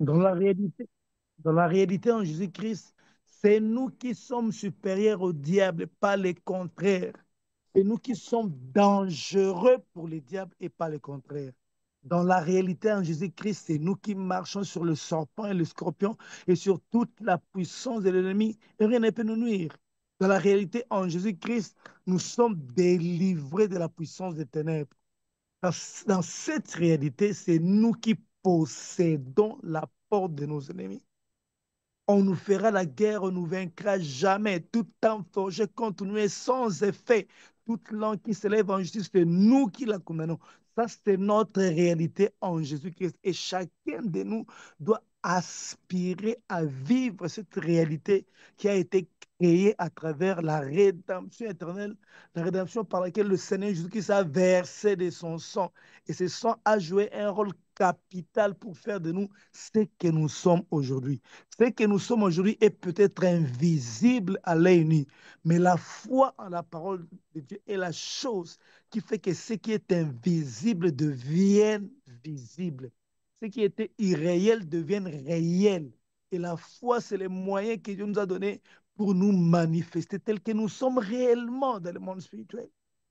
Dans la réalité, dans la réalité en Jésus-Christ, c'est nous qui sommes supérieurs au diable, pas le contraire. C'est nous qui sommes dangereux pour le diable et pas le contraire. Dans la réalité en Jésus-Christ, c'est nous qui marchons sur le serpent et le scorpion et sur toute la puissance de l'ennemi et rien ne peut nous nuire. Dans la réalité en Jésus-Christ, nous sommes délivrés de la puissance des ténèbres. Dans cette réalité, c'est nous qui possédons la porte de nos ennemis. On nous fera la guerre, on ne nous vaincra jamais. Tout temps forgé contre nous est sans effet. Toute langue qui s'élève en justice, c'est nous qui la condamnons. Ça, c'est notre réalité en Jésus-Christ. Et chacun de nous doit aspirer à vivre cette réalité qui a été créée à travers la rédemption éternelle, la rédemption par laquelle le Seigneur Jésus-Christ a versé de son sang. Et ce sang a joué un rôle capital pour faire de nous ce que nous sommes aujourd'hui. Ce que nous sommes aujourd'hui est peut-être invisible à l'œil nu, mais la foi en la parole de Dieu est la chose qui fait que ce qui est invisible devienne visible. Ce qui était irréel devienne réel. Et la foi, c'est le moyen que Dieu nous a donné pour nous manifester tel que nous sommes réellement dans le monde spirituel.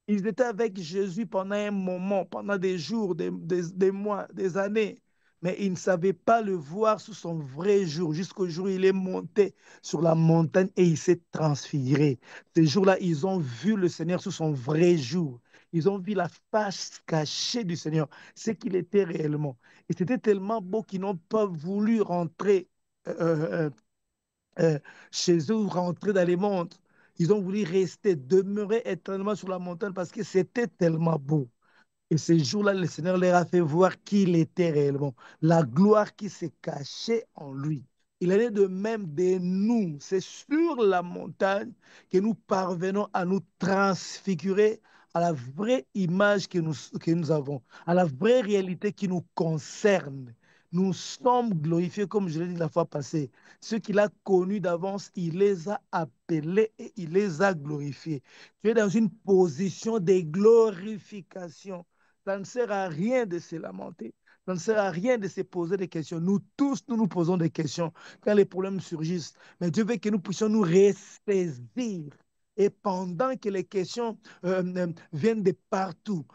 Ils étaient avec Jésus pendant un moment, pendant des jours, des mois, des années, mais ils ne savaient pas le voir sous son vrai jour, jusqu'au jour où il est monté sur la montagne et il s'est transfiguré. Ces jours-là, ils ont vu le Seigneur sous son vrai jour. Ils ont vu la face cachée du Seigneur, ce qu'il était réellement. Et c'était tellement beau qu'ils n'ont pas voulu rentrer euh, euh, euh, chez eux ou rentrer dans les mondes. Ils ont voulu rester, demeurer éternellement sur la montagne parce que c'était tellement beau. Et ce jour-là, le Seigneur leur a fait voir qui il était réellement, la gloire qui se cachait en lui. Il en est de même de nous. C'est sur la montagne que nous parvenons à nous transfigurer à la vraie image que nous avons, à la vraie réalité qui nous concerne. Nous sommes glorifiés, comme je l'ai dit la fois passée. Ceux qu'il a connus d'avance, il les a appelés et il les a glorifiés. Tu es dans une position de glorification. Ça ne sert à rien de se lamenter. Ça ne sert à rien de se poser des questions. Nous tous, nous nous posons des questions quand les problèmes surgissent. Mais Dieu veut que nous puissions nous ressaisir. Et pendant que les questions viennent de partout,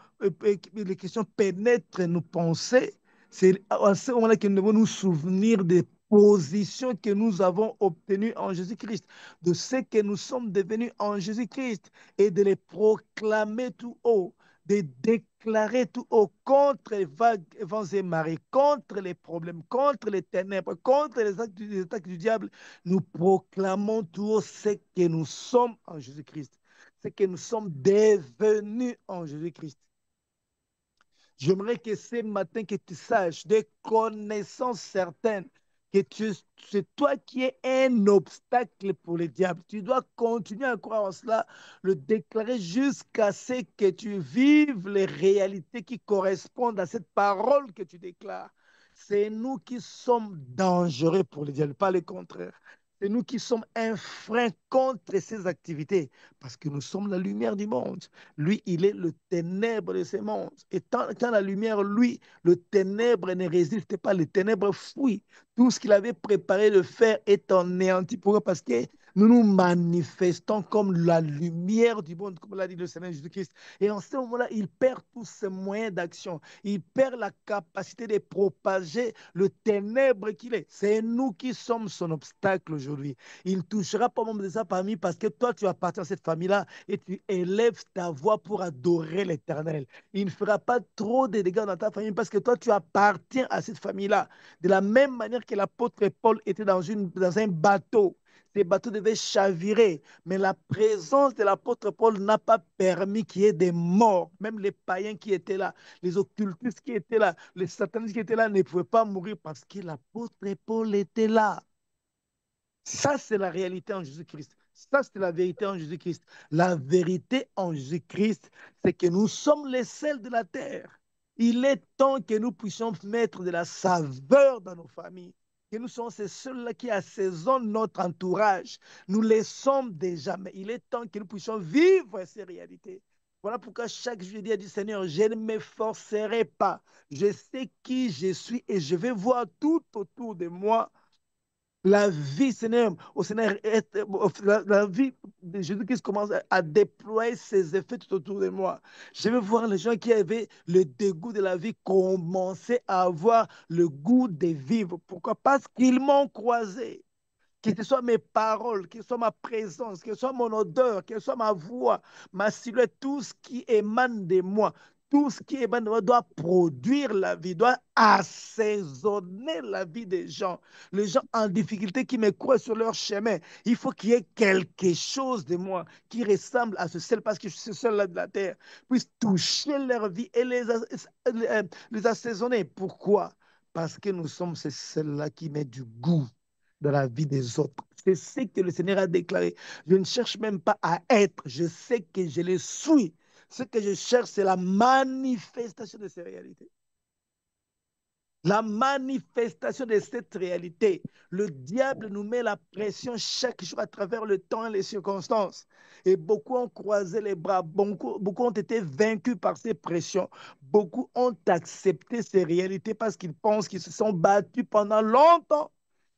les questions pénètrent nos pensées, c'est à ce moment-là que nous devons nous souvenir des positions que nous avons obtenues en Jésus-Christ, de ce que nous sommes devenus en Jésus-Christ et de les proclamer tout haut, de déclarer tout haut contre les vagues, vents et marées, contre les problèmes, contre les ténèbres, contre les attaques du diable. Nous proclamons tout haut ce que nous sommes en Jésus-Christ, ce que nous sommes devenus en Jésus-Christ. J'aimerais que ce matin, que tu saches des connaissances certaines que c'est toi qui es un obstacle pour le diable. Tu dois continuer à croire en cela, le déclarer jusqu'à ce que tu vives les réalités qui correspondent à cette parole que tu déclares. C'est nous qui sommes dangereux pour le diable, pas le contraire. C'est nous qui sommes un frein contre ses activités, parce que nous sommes la lumière du monde. Lui, il est le ténèbre de ce monde. Et quand la lumière, lui, le ténèbre ne résiste pas, le ténèbre fuit. Tout ce qu'il avait préparé de faire est anéanti pour eux parce que nous nous manifestons comme la lumière du monde, comme l'a dit le Seigneur Jésus-Christ. Et en ce moment-là, il perd tous ses moyens d'action. Il perd la capacité de propager le ténèbre qu'il est. C'est nous qui sommes son obstacle aujourd'hui. Il ne touchera pas membre de sa famille parce que toi, tu appartiens à cette famille-là et tu élèves ta voix pour adorer l'Éternel. Il ne fera pas trop de dégâts dans ta famille parce que toi, tu appartiens à cette famille-là. De la même manière que l'apôtre Paul était dans un bateau. Ces bateaux devaient chavirer, mais la présence de l'apôtre Paul n'a pas permis qu'il y ait des morts. Même les païens qui étaient là, les occultistes qui étaient là, les satanistes qui étaient là ne pouvaient pas mourir parce que l'apôtre Paul était là. Ça, c'est la réalité en Jésus-Christ. Ça, c'est la vérité en Jésus-Christ. La vérité en Jésus-Christ, c'est que nous sommes les sels de la terre. Il est temps que nous puissions mettre de la saveur dans nos familles. Que nous sommes ces seuls-là qui assaisonnent notre entourage. Nous les sommes déjà, mais il est temps que nous puissions vivre ces réalités Voilà pourquoi chaque jeudi a dit, Seigneur, je ne m'efforcerai pas. Je sais qui je suis et je vais voir tout autour de moi la vie, Seigneur, au Seigneur, la vie de Jésus-Christ commence à déployer ses effets tout autour de moi. Je veux voir les gens qui avaient le dégoût de la vie commencer à avoir le goût de vivre. Pourquoi? Parce qu'ils m'ont croisé. Que ce soit mes paroles, que ce soit ma présence, que ce soit mon odeur, que ce soit ma voix, ma silhouette, tout ce qui émane de moi, tout ce qui émane de moi doit produire la vie, doit assaisonner la vie des gens. Les gens en difficulté qui me croient sur leur chemin, il faut qu'il y ait quelque chose de moi qui ressemble à ce seul, parce que je suis seul là de la terre, puisse toucher leur vie et les assaisonner. Pourquoi? Parce que nous sommes ces seuls-là qui mettent du goût dans la vie des autres. C'est ce que le Seigneur a déclaré. Je ne cherche même pas à être, je sais que je le suis. Ce que je cherche, c'est la manifestation de ces réalités. La manifestation de cette réalité. Le diable nous met la pression chaque jour à travers le temps et les circonstances. Et beaucoup ont croisé les bras, beaucoup ont été vaincus par ces pressions. Beaucoup ont accepté ces réalités parce qu'ils pensent qu'ils se sont battus pendant longtemps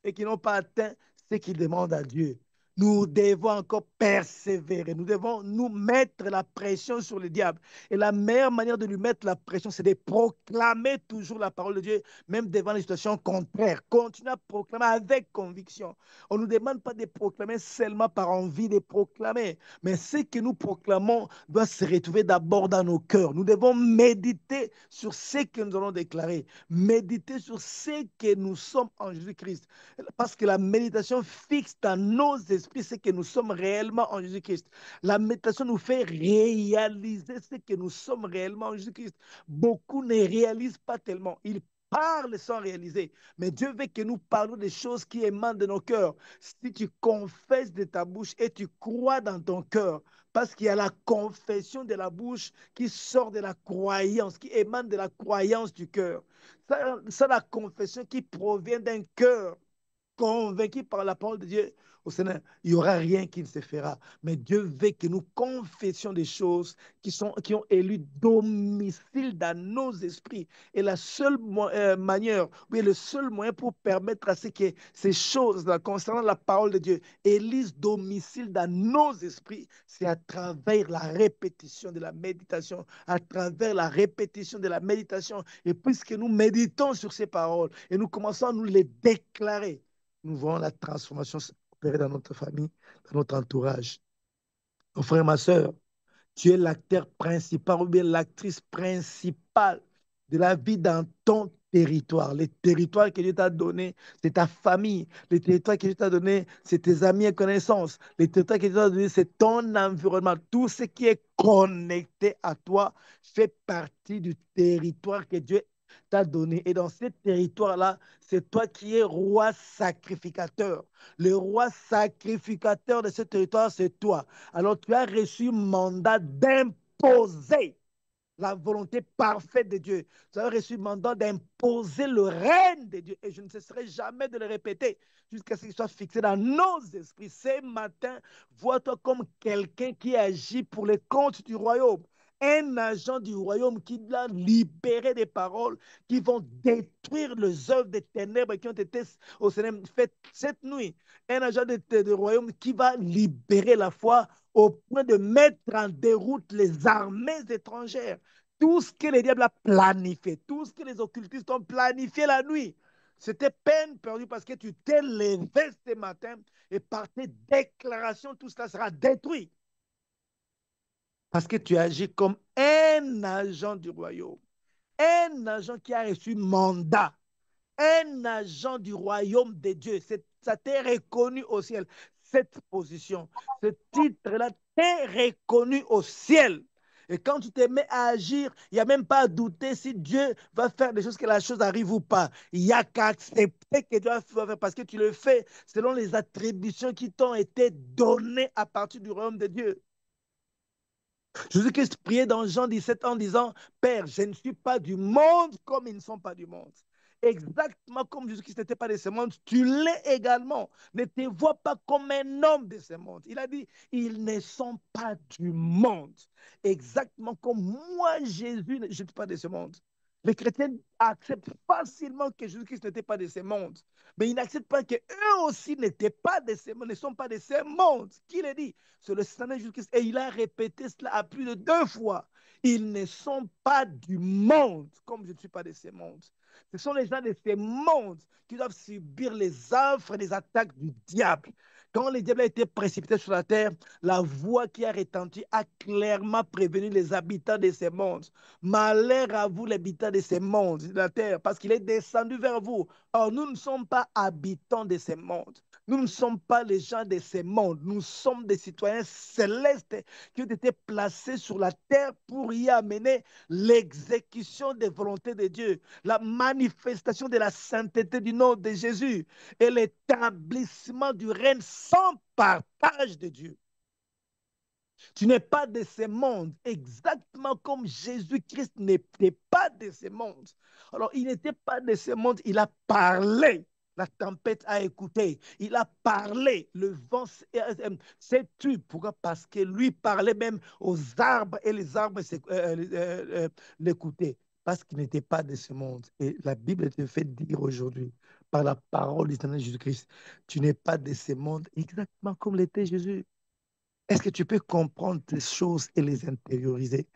et qu'ils n'ont pas atteint ce qu'ils demandent à Dieu. Nous devons encore persévérer. Nous devons nous mettre la pression sur le diable. Et la meilleure manière de lui mettre la pression, c'est de proclamer toujours la parole de Dieu, même devant les situations contraires. Continuer à proclamer avec conviction. On ne nous demande pas de proclamer seulement par envie de proclamer, mais ce que nous proclamons doit se retrouver d'abord dans nos cœurs. Nous devons méditer sur ce que nous allons déclarer, méditer sur ce que nous sommes en Jésus-Christ. Parce que la méditation fixe dans nos esprits ce que nous sommes réellement en Jésus-Christ. La méditation nous fait réaliser ce que nous sommes réellement en Jésus-Christ. Beaucoup ne réalisent pas tellement. Ils parlent sans réaliser. Mais Dieu veut que nous parlons des choses qui émanent de nos cœurs. Si tu confesses de ta bouche et tu crois dans ton cœur, parce qu'il y a la confession de la bouche qui sort de la croyance, qui émane de la croyance du cœur. C'est la confession qui provient d'un cœur convaincu par la parole de Dieu au Seigneur, il n'y aura rien qui ne se fera. Mais Dieu veut que nous confessions des choses qui ont élu domicile dans nos esprits. Et la seule manière, oui, le seul moyen pour permettre à ce que ces choses-là, concernant la parole de Dieu, élisent domicile dans nos esprits, c'est à travers la répétition de la méditation, à travers la répétition de la méditation. Et puisque nous méditons sur ces paroles et nous commençons à nous les déclarer, nous voyons la transformation opérer dans notre famille, dans notre entourage. Mon frère, ma soeur, tu es l'acteur principal ou bien l'actrice principale de la vie dans ton territoire. Les territoires que Dieu t'a donné, c'est ta famille. Les territoires que Dieu t'a donné, c'est tes amis et connaissances. Les territoires que Dieu t'a donné, c'est ton environnement. Tout ce qui est connecté à toi fait partie du territoire que Dieu t'a donné. Et dans ce territoire-là, c'est toi qui es roi sacrificateur. Le roi sacrificateur de ce territoire, c'est toi. Alors tu as reçu mandat d'imposer la volonté parfaite de Dieu. Tu as reçu mandat d'imposer le règne de Dieu. Et je ne cesserai jamais de le répéter jusqu'à ce qu'il soit fixé dans nos esprits. Ce matin, vois-toi comme quelqu'un qui agit pour les comptes du royaume. Un agent du royaume qui doit libérer des paroles qui vont détruire les œuvres des ténèbres qui ont été au Seigneur faites cette nuit. Un agent du royaume qui va libérer la foi au point de mettre en déroute les armées étrangères. Tout ce que le diable a planifié, tout ce que les occultistes ont planifié la nuit, c'était peine perdue parce que tu t'es levé ce matin et par tes déclarations, tout cela sera détruit. Parce que tu agis comme un agent du royaume, un agent qui a reçu mandat, un agent du royaume de Dieu. Ça t'est reconnu au ciel. Cette position, ce titre-là t'est reconnu au ciel. Et quand tu te mets à agir, il n'y a même pas à douter si Dieu va faire des choses, que la chose arrive ou pas. Il n'y a qu'à accepter que Dieu va faire parce que tu le fais selon les attributions qui t'ont été données à partir du royaume de Dieu. Jésus-Christ priait dans Jean 17 en disant, Père, je ne suis pas du monde comme ils ne sont pas du monde. Exactement comme Jésus-Christ n'était pas de ce monde, tu l'es également. Ne te vois pas comme un homme de ce monde. Il a dit, ils ne sont pas du monde. Exactement comme moi, Jésus, je ne suis pas de ce monde. Les chrétiens acceptent facilement que Jésus-Christ n'était pas de ce monde. Mais ils n'acceptent pas qu'eux aussi n'étaient pas de ce monde, ne sont pas de ce monde. Qui l'a dit? C'est le Seigneur Jésus-Christ. Et il a répété cela à plus de 2 fois. Ils ne sont pas du monde, comme je ne suis pas de ce monde. Ce sont les gens de ce monde qui doivent subir les affres et les attaques du diable. Quand le diable a été précipité sur la terre, la voix qui a retenti a clairement prévenu les habitants de ce monde. Malheur à vous, les habitants de ce monde, de la terre, parce qu'il est descendu vers vous. Or, nous ne sommes pas habitants de ce monde. Nous ne sommes pas les gens de ce monde. Nous sommes des citoyens célestes qui ont été placés sur la terre pour y amener l'exécution des volontés de Dieu, la manifestation de la sainteté du nom de Jésus et l'établissement du règne sans partage de Dieu. Tu n'es pas de ce monde, exactement comme Jésus-Christ n'était pas de ce monde. Alors, il n'était pas de ce monde, il a parlé. La tempête a écouté. Il a parlé. Le vent s'est tu. Pourquoi? Parce que lui parlait même aux arbres et les arbres l'écoutaient. Parce qu'il n'était pas de ce monde. Et la Bible te fait dire aujourd'hui, par la parole du Seigneur Jésus-Christ, tu n'es pas de ce monde, exactement comme l'était Jésus. Est-ce que tu peux comprendre ces choses et les intérioriser?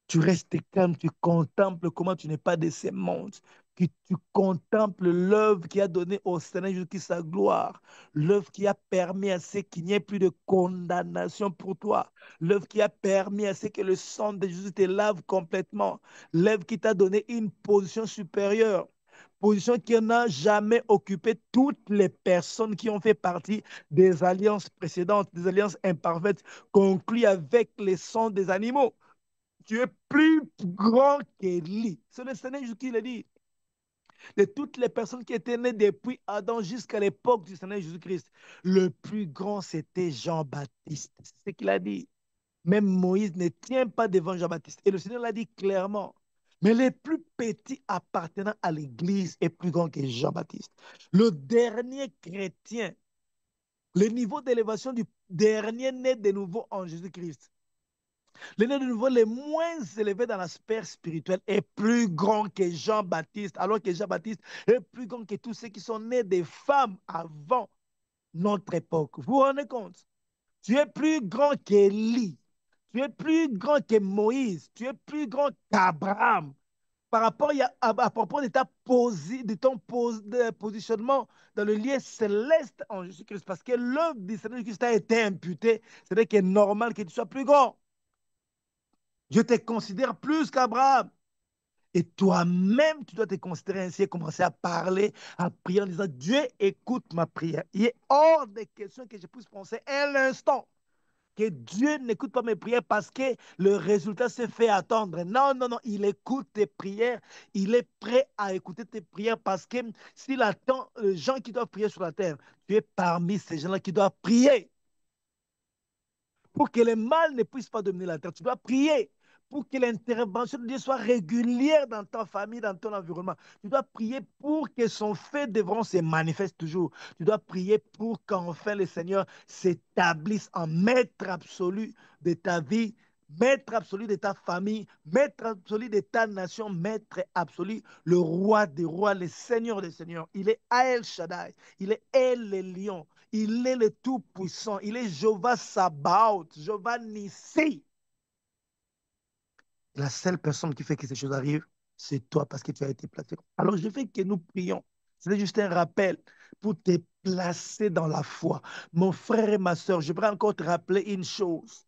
Tu restes calme, tu contemples comment tu n'es pas de ce monde. Que tu contemples l'œuvre qui a donné au Seigneur Jésus-Christ sa gloire, l'œuvre qui a permis à ce qu'il n'y ait plus de condamnation pour toi, l'œuvre qui a permis à ce que le sang de Jésus te lave complètement, l'œuvre qui t'a donné une position supérieure, position qui n'a jamais occupé toutes les personnes qui ont fait partie des alliances précédentes, des alliances imparfaites conclues avec les sons des animaux. Tu es plus grand qu'Élie. C'est le Seigneur Jésus qui le dit. De toutes les personnes qui étaient nées depuis Adam jusqu'à l'époque du Seigneur Jésus-Christ, le plus grand, c'était Jean-Baptiste. C'est ce qu'il a dit. Même Moïse ne tient pas devant Jean-Baptiste. Et le Seigneur l'a dit clairement. Mais le plus petit appartenant à l'Église est plus grand que Jean-Baptiste. Le dernier chrétien, le niveau d'élévation du dernier né de nouveau en Jésus-Christ, le né de nouveau le moins élevé dans l'aspect spirituel est plus grand que Jean-Baptiste, alors que Jean-Baptiste est plus grand que tous ceux qui sont nés des femmes avant notre époque. Vous vous rendez compte? Tu es plus grand qu'Élie. Tu es plus grand que Moïse. Tu es plus grand qu'Abraham. Par rapport à propos de, de ton positionnement dans le lieu céleste en Jésus-Christ, parce que l'œuvre du Seigneur Jésus-Christ a été imputée, c'est que normal que tu sois plus grand. Je te considère plus qu'Abraham. Et toi-même, tu dois te considérer ainsi et commencer à parler, à prier en disant, Dieu, écoute ma prière. Il est hors de question que je puisse penser un instant que Dieu n'écoute pas mes prières parce que le résultat s'est fait attendre. Non, non, non, il écoute tes prières. Il est prêt à écouter tes prières parce que s'il attend les gens qui doivent prier sur la terre, tu es parmi ces gens-là qui doivent prier. Pour que le mal ne puisse pas dominer la terre, tu dois prier. Pour que l'intervention de Dieu soit régulière dans ta famille, dans ton environnement. Tu dois prier pour que son fait délivrance se manifeste toujours. Tu dois prier pour qu'enfin le Seigneur s'établisse en maître absolu de ta vie, maître absolu de ta famille, maître absolu de ta nation, maître absolu, le roi des rois, le Seigneur des seigneurs. Il est El Shaddai, il est El Lion, il est le Tout-Puissant, il est Jéhovah Sabaoth, Jéhovah Nissi. La seule personne qui fait que ces choses arrivent, c'est toi parce que tu as été placé. Alors je veux que nous prions. C'est juste un rappel pour te placer dans la foi. Mon frère et ma soeur, je voudrais encore te rappeler une chose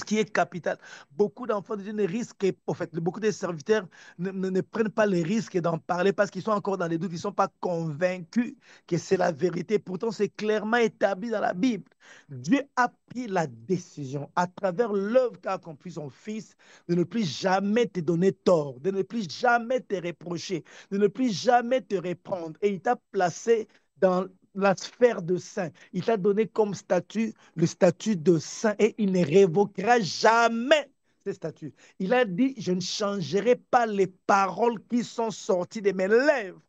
qui est capitale. Beaucoup d'enfants de Dieu ne risquent, en fait, beaucoup de serviteurs ne prennent pas le risque d'en parler parce qu'ils sont encore dans les doutes, ils ne sont pas convaincus que c'est la vérité. Pourtant, c'est clairement établi dans la Bible. Dieu a pris la décision, à travers l'œuvre qu'a accompli son Fils, de ne plus jamais te donner tort, de ne plus jamais te reprocher, de ne plus jamais te reprendre. Et il t'a placé dans la sphère de saint. Il t'a donné comme statut le statut de saint et il ne révoquera jamais ses statuts. Il a dit, je ne changerai pas les paroles qui sont sorties de mes lèvres.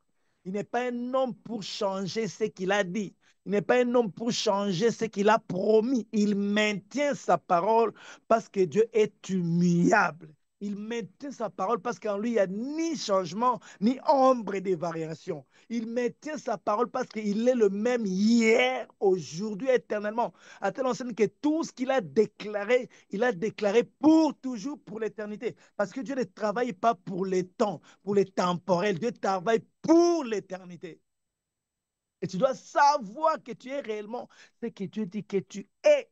Il n'est pas un homme pour changer ce qu'il a dit. Il n'est pas un homme pour changer ce qu'il a promis. Il maintient sa parole parce que Dieu est immuable. Il maintient sa parole parce qu'en lui, il n'y a ni changement, ni ombre de variation. Il maintient sa parole parce qu'il est le même hier, aujourd'hui, éternellement. À telle enseigne que tout ce qu'il a déclaré, il a déclaré pour toujours, pour l'éternité. Parce que Dieu ne travaille pas pour les temps, pour les temporels. Dieu travaille pour l'éternité. Et tu dois savoir que tu es réellement ce que Dieu dit que tu es.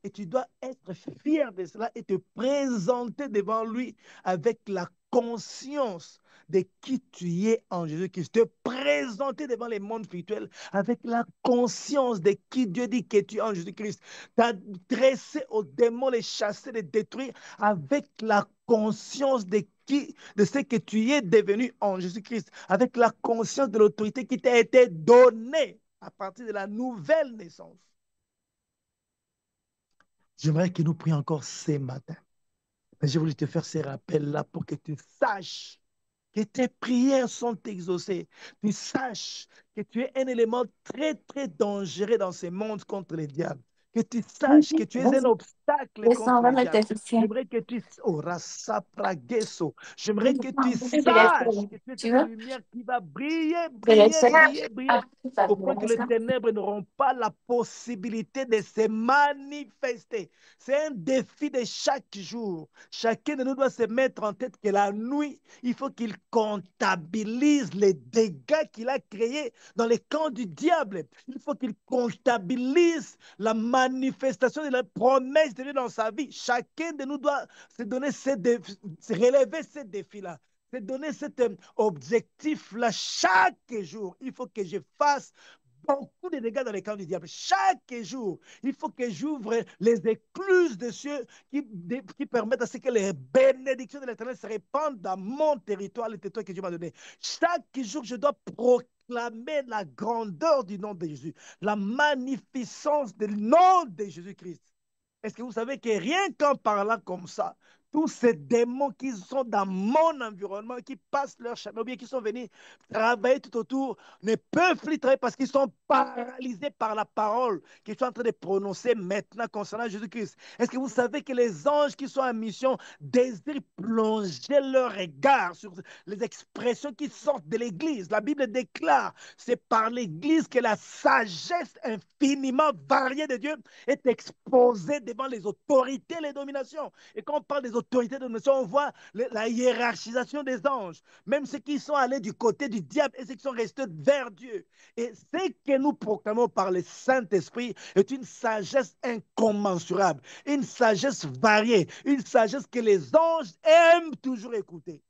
Et tu dois être fier de cela et te présenter devant lui avec la conscience de qui tu es en Jésus-Christ. Te présenter devant les mondes spirituels avec la conscience de qui Dieu dit que tu es en Jésus-Christ. T'adresser aux démons, les chasser, les détruire avec la conscience de ce que tu es devenu en Jésus-Christ, avec la conscience de l'autorité qui t'a été donnée à partir de la nouvelle naissance. J'aimerais que nous prions encore ce matin. Mais je voulais te faire ces rappels-là pour que tu saches que tes prières sont exaucées. Tu saches que tu es un élément très, très dangereux dans ce monde contre les diables. Que tu saches que tu es un obstacle contre les diables. J'aimerais que tu... Oh, j'aimerais que tu saches que tu es cette lumière qui va briller, briller, briller, briller, au point que les ténèbres n'auront pas la possibilité de se manifester. C'est un défi de chaque jour. Chacun de nous doit se mettre en tête que la nuit, il faut qu'il comptabilise les dégâts qu'il a créés dans les camps du diable. Il faut qu'il comptabilise la manifestation de la promesse de Dieu dans sa vie. Chacun de nous doit se donner se relever ces défis-là. Se donner cet objectif-là chaque jour. Il faut que je fasse beaucoup de dégâts dans les camps du diable. Chaque jour, il faut que j'ouvre les écluses des cieux qui permettent à ce que les bénédictions de l'Éternel se répandent dans mon territoire, le territoire que Dieu m'a donné. Chaque jour, je dois proclamer la grandeur du nom de Jésus, la magnificence du nom de Jésus-Christ. Est-ce que vous savez que rien qu'en parlant comme ça, tous ces démons qui sont dans mon environnement, qui passent leur chemin, ou bien qui sont venus travailler tout autour, ne peuvent plus travailler parce qu'ils sont paralysés par la parole que je suis en train de prononcer maintenant concernant Jésus-Christ. Est-ce que vous savez que les anges qui sont en mission désirent plonger leur regard sur les expressions qui sortent de l'Église? La Bible déclare, c'est par l'Église que la sagesse infiniment variée de Dieu est exposée devant les autorités et les dominations. Et quand on parle des autorités de domination, on voit la hiérarchisation des anges, même ceux qui sont allés du côté du diable et ceux qui sont restés vers Dieu. Et ce que nous proclamons par le Saint-Esprit est une sagesse incommensurable, une sagesse variée, une sagesse que les anges aiment toujours écouter.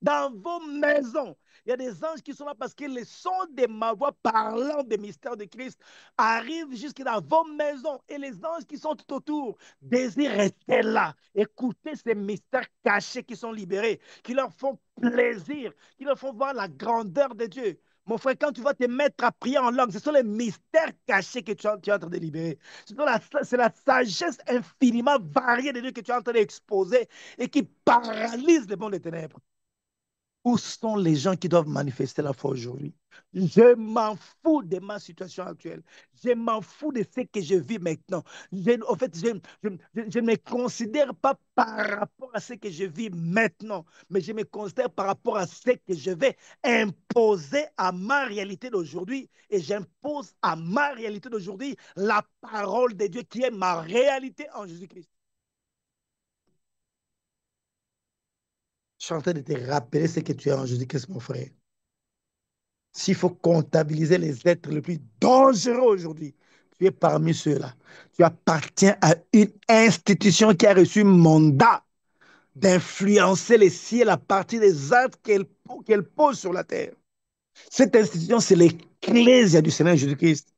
Dans vos maisons, il y a des anges qui sont là parce que le son de ma voix parlant des mystères de Christ arrive jusque dans vos maisons. Et les anges qui sont tout autour désirent rester là, écouter ces mystères cachés qui sont libérés, qui leur font plaisir, qui leur font voir la grandeur de Dieu. Mon frère, quand tu vas te mettre à prier en langue, ce sont les mystères cachés que tu es en train de libérer. C'est la sagesse infiniment variée de Dieu que tu es en train d'exposer et qui paralyse les mondes des ténèbres. Où sont les gens qui doivent manifester la foi aujourd'hui? Je m'en fous de ma situation actuelle. Je m'en fous de ce que je vis maintenant. En fait, je ne me considère pas par rapport à ce que je vis maintenant, mais je me considère par rapport à ce que je vais imposer à ma réalité d'aujourd'hui. Et j'impose à ma réalité d'aujourd'hui la parole de Dieu qui est ma réalité en Jésus-Christ. Je suis en train de te rappeler ce que tu es en Jésus-Christ, mon frère. S'il faut comptabiliser les êtres les plus dangereux aujourd'hui, tu es parmi ceux-là. Tu appartiens à une institution qui a reçu mandat d'influencer les ciels à partir des actes qu'elle pose sur la terre. Cette institution, c'est l'Ecclésia du Seigneur Jésus-Christ.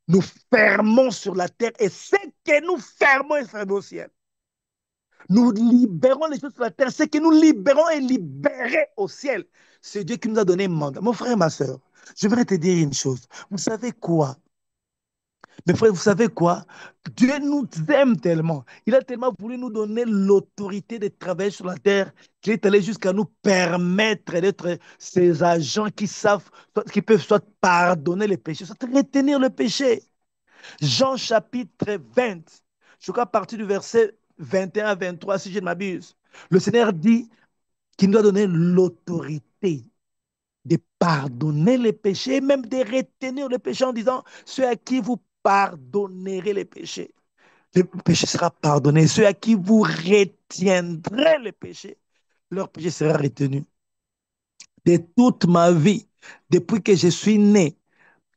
Nous fermons sur la terre et ce que nous fermons est fermé au ciel. Nous libérons les choses sur la terre. Ce que nous libérons est libéré au ciel. C'est Dieu qui nous a donné un mandat. Mon frère et ma soeur, je voudrais te dire une chose. Vous savez quoi? Mais frère, vous savez quoi? Dieu nous aime tellement. Il a tellement voulu nous donner l'autorité de travailler sur la terre qu'il est allé jusqu'à nous permettre d'être ces agents qui savent, qui peuvent soit pardonner les péchés, soit retenir le péché. Jean chapitre 20, je crois à partir du verset 21 à 23, si je ne m'abuse. Le Seigneur dit qu'il nous a donné l'autorité de pardonner les péchés, même de retenir le péché en disant, ceux à qui vous pardonnerez les péchés, le péché sera pardonné. Ceux à qui vous retiendrez les péchés, leur péché sera retenu. De toute ma vie, depuis que je suis né,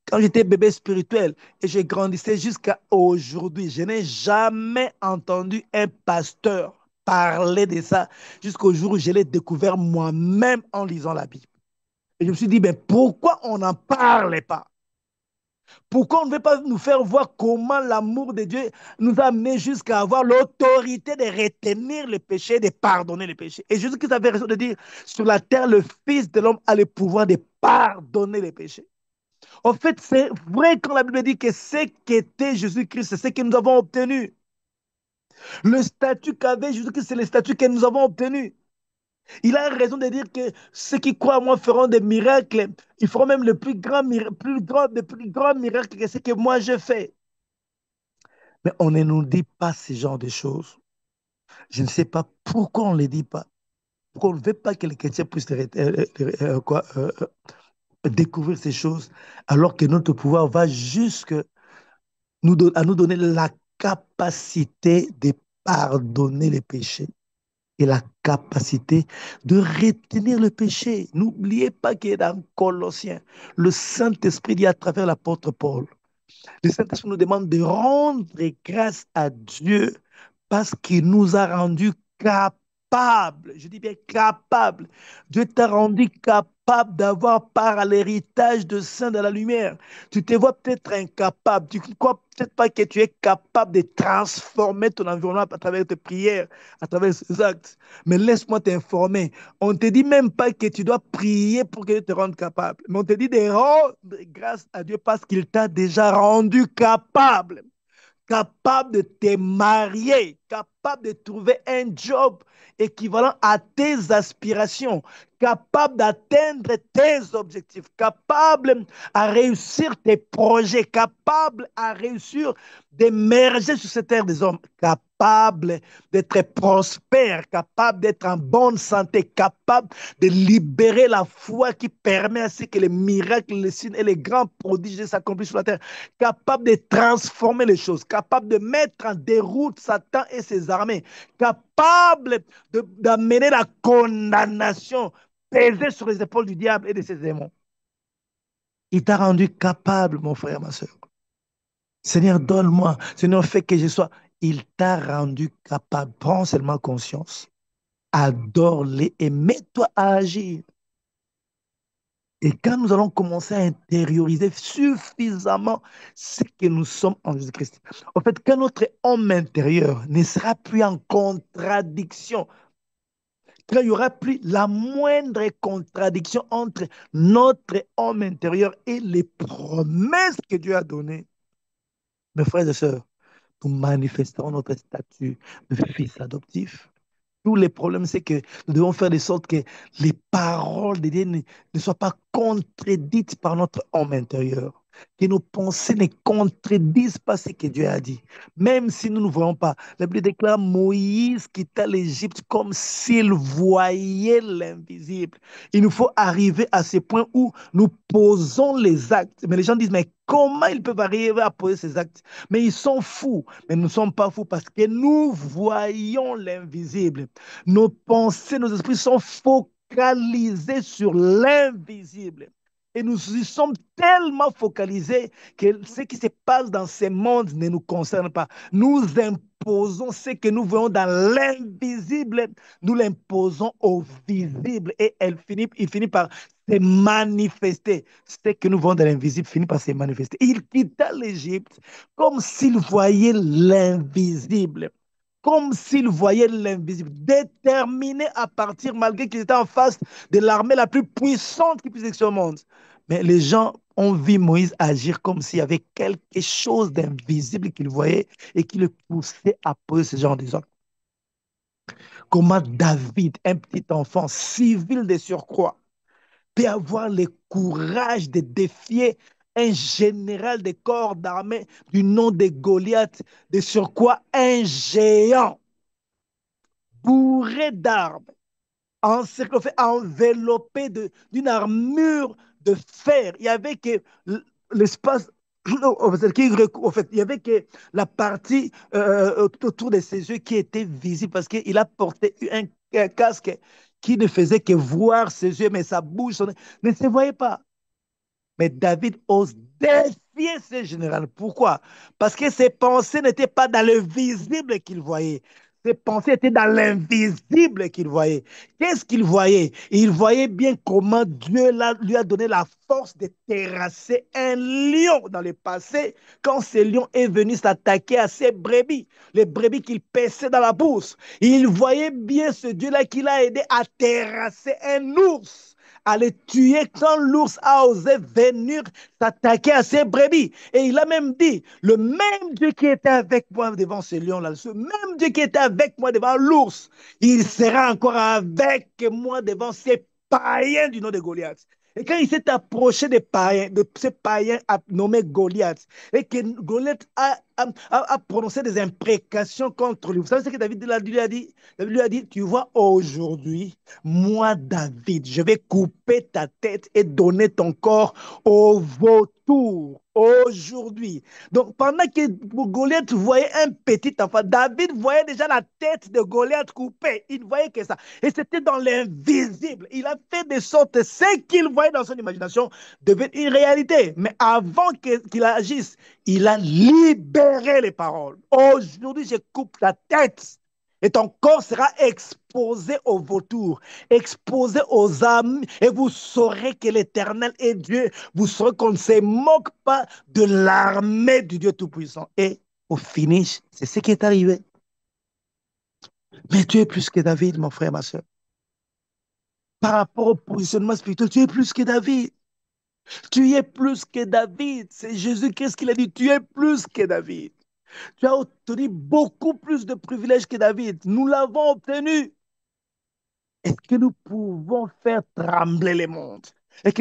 quand j'étais bébé spirituel et je grandissais jusqu'à aujourd'hui, je n'ai jamais entendu un pasteur parler de ça jusqu'au jour où je l'ai découvert moi-même en lisant la Bible. Et je me suis dit, ben pourquoi on n'en parlait pas? Pourquoi on ne veut pas nous faire voir comment l'amour de Dieu nous a amené jusqu'à avoir l'autorité de retenir les péchés, de pardonner les péchés? Et Jésus-Christ avait raison de dire, sur la terre, le Fils de l'homme a le pouvoir de pardonner les péchés. En fait, c'est vrai quand la Bible dit que ce qu'était Jésus-Christ, c'est ce que nous avons obtenu. Le statut qu'avait Jésus-Christ, c'est le statut que nous avons obtenu. Il a raison de dire que ceux qui croient en moi feront des miracles. Ils feront même le plus grand miracle que ce que moi je fais. Mais on ne nous dit pas ce genre de choses. Je ne sais pas pourquoi on ne les dit pas. Pourquoi on ne veut pas que les chrétiens puissent découvrir ces choses alors que notre pouvoir va jusqu'à nous donner la capacité de pardonner les péchés et la capacité de retenir le péché. N'oubliez pas qu'il est dans Colossiens, le Saint-Esprit dit à travers l'apôtre Paul, le Saint-Esprit nous demande de rendre grâce à Dieu parce qu'il nous a rendus capables, je dis bien capables. Dieu t'a rendu capable d'avoir part à l'héritage de saints de la lumière. Tu te vois peut-être incapable, tu ne crois peut-être pas que tu es capable de transformer ton environnement à travers tes prières, à travers ces actes. Mais laisse-moi t'informer, on ne te dit même pas que tu dois prier pour que Dieu te rende capable, mais on te dit de rendre grâce à Dieu parce qu'il t'a déjà rendu capable, capable de te marier, capable de trouver un job équivalent à tes aspirations, capable d'atteindre tes objectifs, capable à réussir tes projets, capable à réussir d'émerger sur cette terre des hommes, capable d'être prospère, capable d'être en bonne santé, capable de libérer la foi qui permet à ce que les miracles, les signes et les grands prodiges s'accomplissent sur la terre, capable de transformer les choses, capable de mettre en déroute Satan et ses armées, capable d'amener la condamnation pesée sur les épaules du diable et de ses démons. Il t'a rendu capable, mon frère, ma soeur. Seigneur, donne-moi. Seigneur, fais que je sois. Il t'a rendu capable. Prends seulement conscience. Adore-les et mets-toi à agir. Et quand nous allons commencer à intérioriser suffisamment ce que nous sommes en Jésus-Christ, en fait, quand notre homme intérieur ne sera plus en contradiction, quand il n'y aura plus la moindre contradiction entre notre homme intérieur et les promesses que Dieu a données, mes frères et sœurs, nous manifesterons notre statut de fils adoptif. Tous les problèmes, c'est que nous devons faire de sorte que les paroles de Dieu ne soient pas contredites par notre homme intérieur. Que nos pensées ne contredisent pas ce que Dieu a dit. Même si nous ne voyons pas. La Bible déclare Moïse quitta l'Égypte comme s'il voyait l'invisible. Il nous faut arriver à ce point où nous posons les actes. Mais les gens disent, mais comment ils peuvent arriver à poser ces actes? Mais ils sont fous. Mais nous ne sommes pas fous parce que nous voyons l'invisible. Nos pensées, nos esprits sont focalisés sur l'invisible. Et nous y sommes tellement focalisés que ce qui se passe dans ce monde ne nous concerne pas. Nous imposons ce que nous voyons dans l'invisible, nous l'imposons au visible et il finit par se manifester. Ce que nous voyons dans l'invisible finit par se manifester. Il quitta l'Égypte comme s'il voyait l'invisible, comme s'il voyait l'invisible, déterminé à partir malgré qu'il était en face de l'armée la plus puissante qui puisse exister au monde. Mais les gens on vit Moïse agir comme s'il y avait quelque chose d'invisible qu'il voyait et qui le poussait à poser ce genre de choses. Comment David, un petit enfant civil de surcroît, peut avoir le courage de défier un général des corps d'armée du nom de Goliath, de surcroît un géant bourré d'armes, enveloppé d'une armure de fer. Il y avait que l'espace, en fait, il y avait que la partie autour de ses yeux qui était visible parce qu'il a porté un casque qui ne faisait que voir ses yeux, mais sa bouche ne se voyait pas. Mais David ose défier ce général. Pourquoi? Parce que ses pensées n'étaient pas dans le visible qu'il voyait. Ses pensées étaient dans l'invisible qu'il voyait. Qu'est-ce qu'il voyait? Il voyait bien comment Dieu lui a donné la force de terrasser un lion dans le passé quand ce lion est venu s'attaquer à ses brebis, les brebis qu'il paissait dans la bourse. Il voyait bien ce Dieu-là qui l'a aidé à terrasser un ours, à le tuer quand l'ours a osé venir s'attaquer à ses brebis. Et il a même dit, le même Dieu qui était avec moi devant ce lion-là, ce même Dieu qui était avec moi devant l'ours, il sera encore avec moi devant ces païens du nom de Goliath. Et quand il s'est approché des païens, de ce païen nommé Goliath, et que Goliath a prononcé des imprécations contre lui, vous savez ce que David lui a dit? David lui a dit, tu vois, aujourd'hui, moi, David, je vais couper ta tête et donner ton corps au vautour. Aujourd'hui. Donc, pendant que Goliath voyait un petit enfant, David voyait déjà la tête de Goliath coupée. Il voyait que ça. Et c'était dans l'invisible. Il a fait de sorte que ce qu'il voyait dans son imagination devienne une réalité. Mais avant qu'il agisse, il a libéré les paroles. Aujourd'hui, je coupe ta tête. Et ton corps sera exposé aux vautours, exposé aux âmes, et vous saurez que l'Éternel est Dieu. Vous saurez qu'on ne se moque pas de l'armée du Dieu Tout-Puissant. Et au finish, c'est ce qui est arrivé. Mais tu es plus que David, mon frère, ma soeur. Par rapport au positionnement spirituel, tu es plus que David. Tu es plus que David. C'est Jésus-Christ qui l'a dit. Tu es plus que David. Tu as obtenu beaucoup plus de privilèges que David. Nous l'avons obtenu. Est-ce que nous pouvons faire trembler les mondes? Est-ce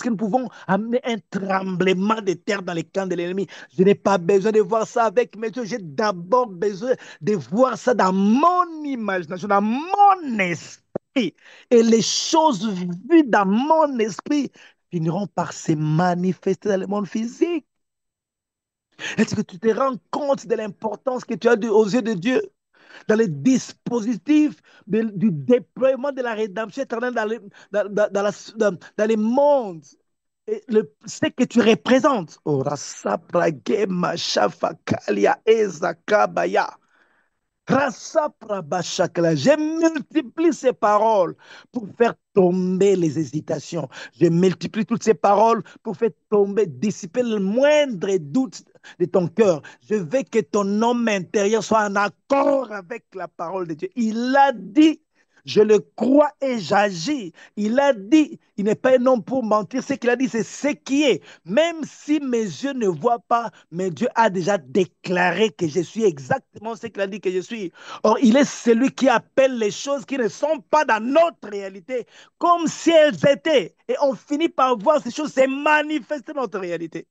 que nous pouvons amener un tremblement de terre dans les camps de l'ennemi? Je n'ai pas besoin de voir ça avec mes yeux. J'ai d'abord besoin de voir ça dans mon imagination, dans mon esprit. Et les choses vues dans mon esprit finiront par se manifester dans le monde physique. Est-ce que tu te rends compte de l'importance que tu as aux yeux de Dieu? Dans les dispositifs du déploiement de la rédemption éternelle dans les mondes. Et ce que tu représentes. Je multiplie ces paroles pour faire tomber les hésitations. Je multiplie toutes ces paroles pour faire tomber, dissiper le moindre doute de ton cœur. Je veux que ton homme intérieur soit en accord avec la parole de Dieu. Il a dit, je le crois et j'agis. Il a dit, il n'est pas un homme pour mentir. Ce qu'il a dit, c'est ce qui est. Même si mes yeux ne voient pas, mais Dieu a déjà déclaré que je suis exactement ce qu'il a dit que je suis. Or, il est celui qui appelle les choses qui ne sont pas dans notre réalité comme si elles étaient. Et on finit par voir ces choses se manifester dans notre réalité.